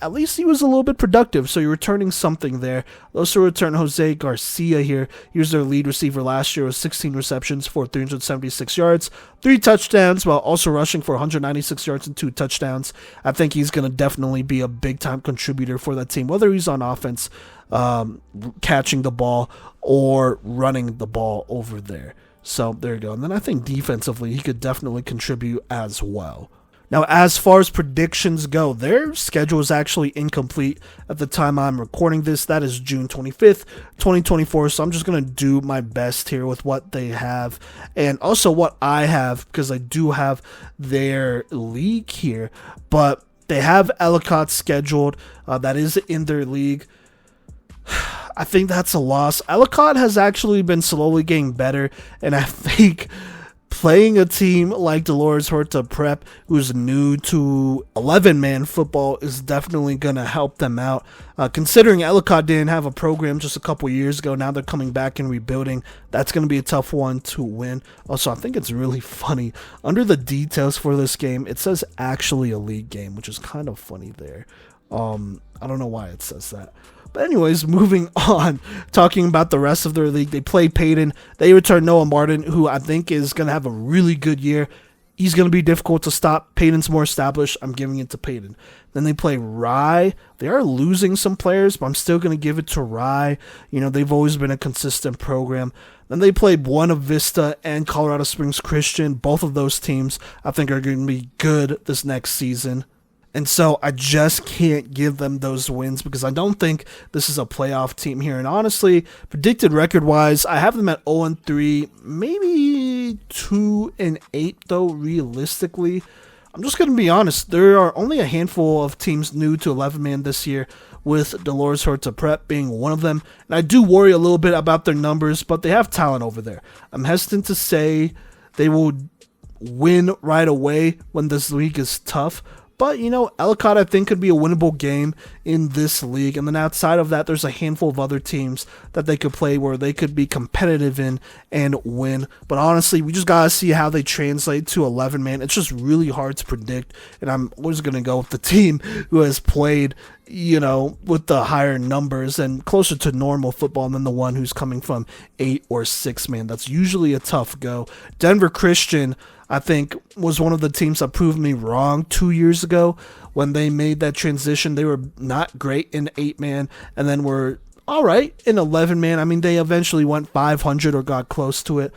at least he was a little bit productive, so you're returning something there. They also return Jose Garcia here. He was their lead receiver last year with 16 receptions for 376 yards, 3 touchdowns, while also rushing for 196 yards and 2 touchdowns. I think he's going to definitely be a big-time contributor for that team, whether he's on offense, catching the ball, or running the ball over there. So there you go. And then I think defensively, he could definitely contribute as well. Now, as far as predictions go, their schedule is actually incomplete at the time I'm recording this. That is June 25th, 2024. So I'm just going to do my best here with what they have and also what I have, because I do have their league here. But they have Ellicott scheduled. That is in their league. I think that's a loss. Ellicott has actually been slowly getting better, and I think playing a team like Dolores Huerta Prep, who's new to 11-man football, is definitely going to help them out. Considering Ellicott didn't have a program just a couple years ago, now they're coming back and rebuilding. That's going to be a tough one to win. Also, I think it's really funny. Under the details for this game, it says actually a league game, which is kind of funny there. I don't know why it says that. But anyways, moving on, talking about the rest of their league, they play Payton. They return Noah Martin, who I think is going to have a really good year. He's going to be difficult to stop. Payton's more established. I'm giving it to Payton. Then they play Rye. They are losing some players, but I'm still going to give it to Rye. They've always been a consistent program. Then they play Buena Vista and Colorado Springs Christian. Both of those teams I think are going to be good this next season. And so I just can't give them those wins because I don't think this is a playoff team here. And honestly, predicted record-wise, I have them at 0-3, maybe 2-8 though, realistically. I'm just going to be honest. There are only a handful of teams new to 11-man this year, with Dolores Huerta Prep being one of them. And I do worry a little bit about their numbers, but they have talent over there. I'm hesitant to say they will win right away when this league is tough. But, Ellicott, I think, could be a winnable game in this league. And then outside of that, there's a handful of other teams that they could play where they could be competitive in and win. But honestly, we just got to see how they translate to 11-man. It's just really hard to predict. And I'm always going to go with the team who has played, with the higher numbers and closer to normal football than the one who's coming from 8 or 6-man. That's usually a tough go. Denver Christian, I think, was one of the teams that proved me wrong 2 years ago when they made that transition. They were not great in 8-man and then were all right in 11-man. I mean, they eventually went 500 or got close to it.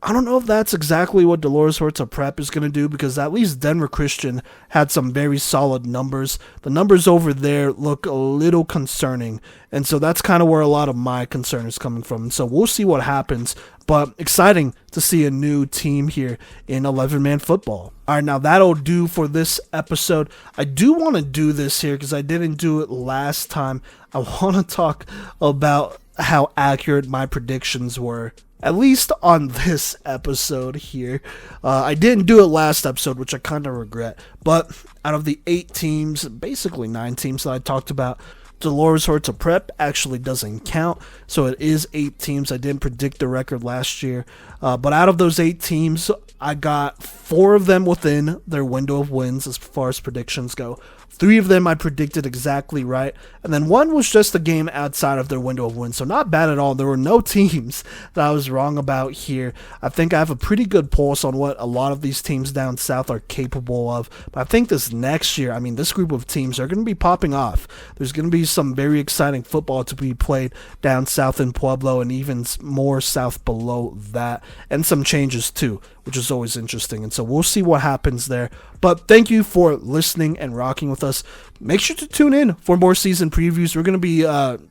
I don't know if that's exactly what Dolores Huerta Prep is going to do, because at least Denver Christian had some very solid numbers. The numbers over there look a little concerning, and so that's kind of where a lot of my concern is coming from. And so we'll see what happens, but exciting to see a new team here in 11-man football. All right, now that'll do for this episode. I do want to do this here because I didn't do it last time. I want to talk about how accurate my predictions were, at least on this episode here. I didn't do it last episode, which I kind of regret. But out of the 8 teams, basically 9 teams that I talked about, Dolores Huerta Prep actually doesn't count. So it is 8 teams. I didn't predict the record last year. But out of those 8 teams, I got 4 of them within their window of wins as far as predictions go. 3 of them I predicted exactly right, and then 1 was just a game outside of their window of wins, so not bad at all. There were no teams that I was wrong about here. I think I have a pretty good pulse on what a lot of these teams down south are capable of, but I think this next year, this group of teams are going to be popping off. There's going to be some very exciting football to be played down south in Pueblo, and even more south below that, and some changes too, which is always interesting, and so we'll see what happens there. But thank you for listening and rocking with us. Make sure to tune in for more season previews. We're going to be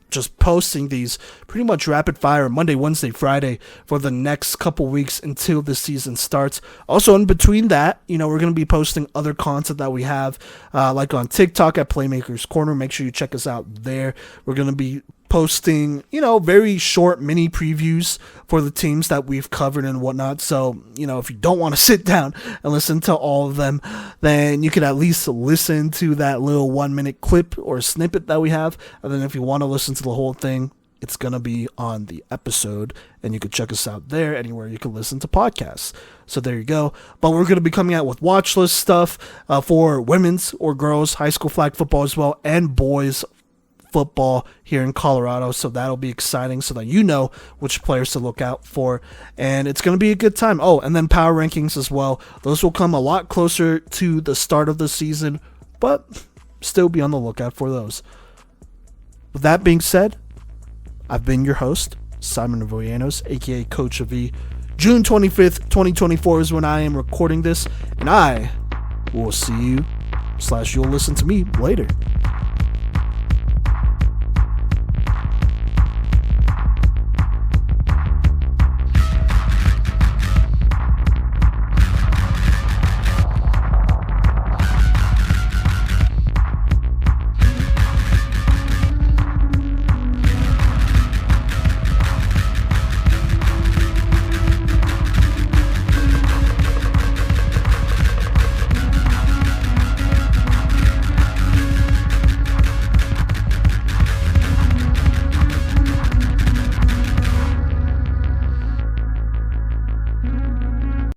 just posting these pretty much rapid fire Monday, Wednesday, Friday for the next couple weeks until the season starts. Also, in between that, we're going to be posting other content that we have, like on TikTok at Playmakers Corner. Make sure you check us out there. We're going to be posting, very short mini previews for the teams that we've covered and whatnot. So, if you don't want to sit down and listen to all of them, then you can at least listen to that little 1-minute clip or snippet that we have. And then if you want to listen to the whole thing, it's going to be on the episode, and you can check us out there anywhere you can listen to podcasts. So there you go. But we're going to be coming out with watch list stuff for women's or girls high school flag football as well, and boys football here in Colorado, so that'll be exciting, so that you know which players to look out for, and it's going to be a good time. Oh, and then power rankings as well. Those will come a lot closer to the start of the season, but still be on the lookout for those. With that being said, I've been your host, Simon Voyanos, aka Coach of V. June 25th, 2024 is when I am recording this, and I will see you / you'll listen to me later.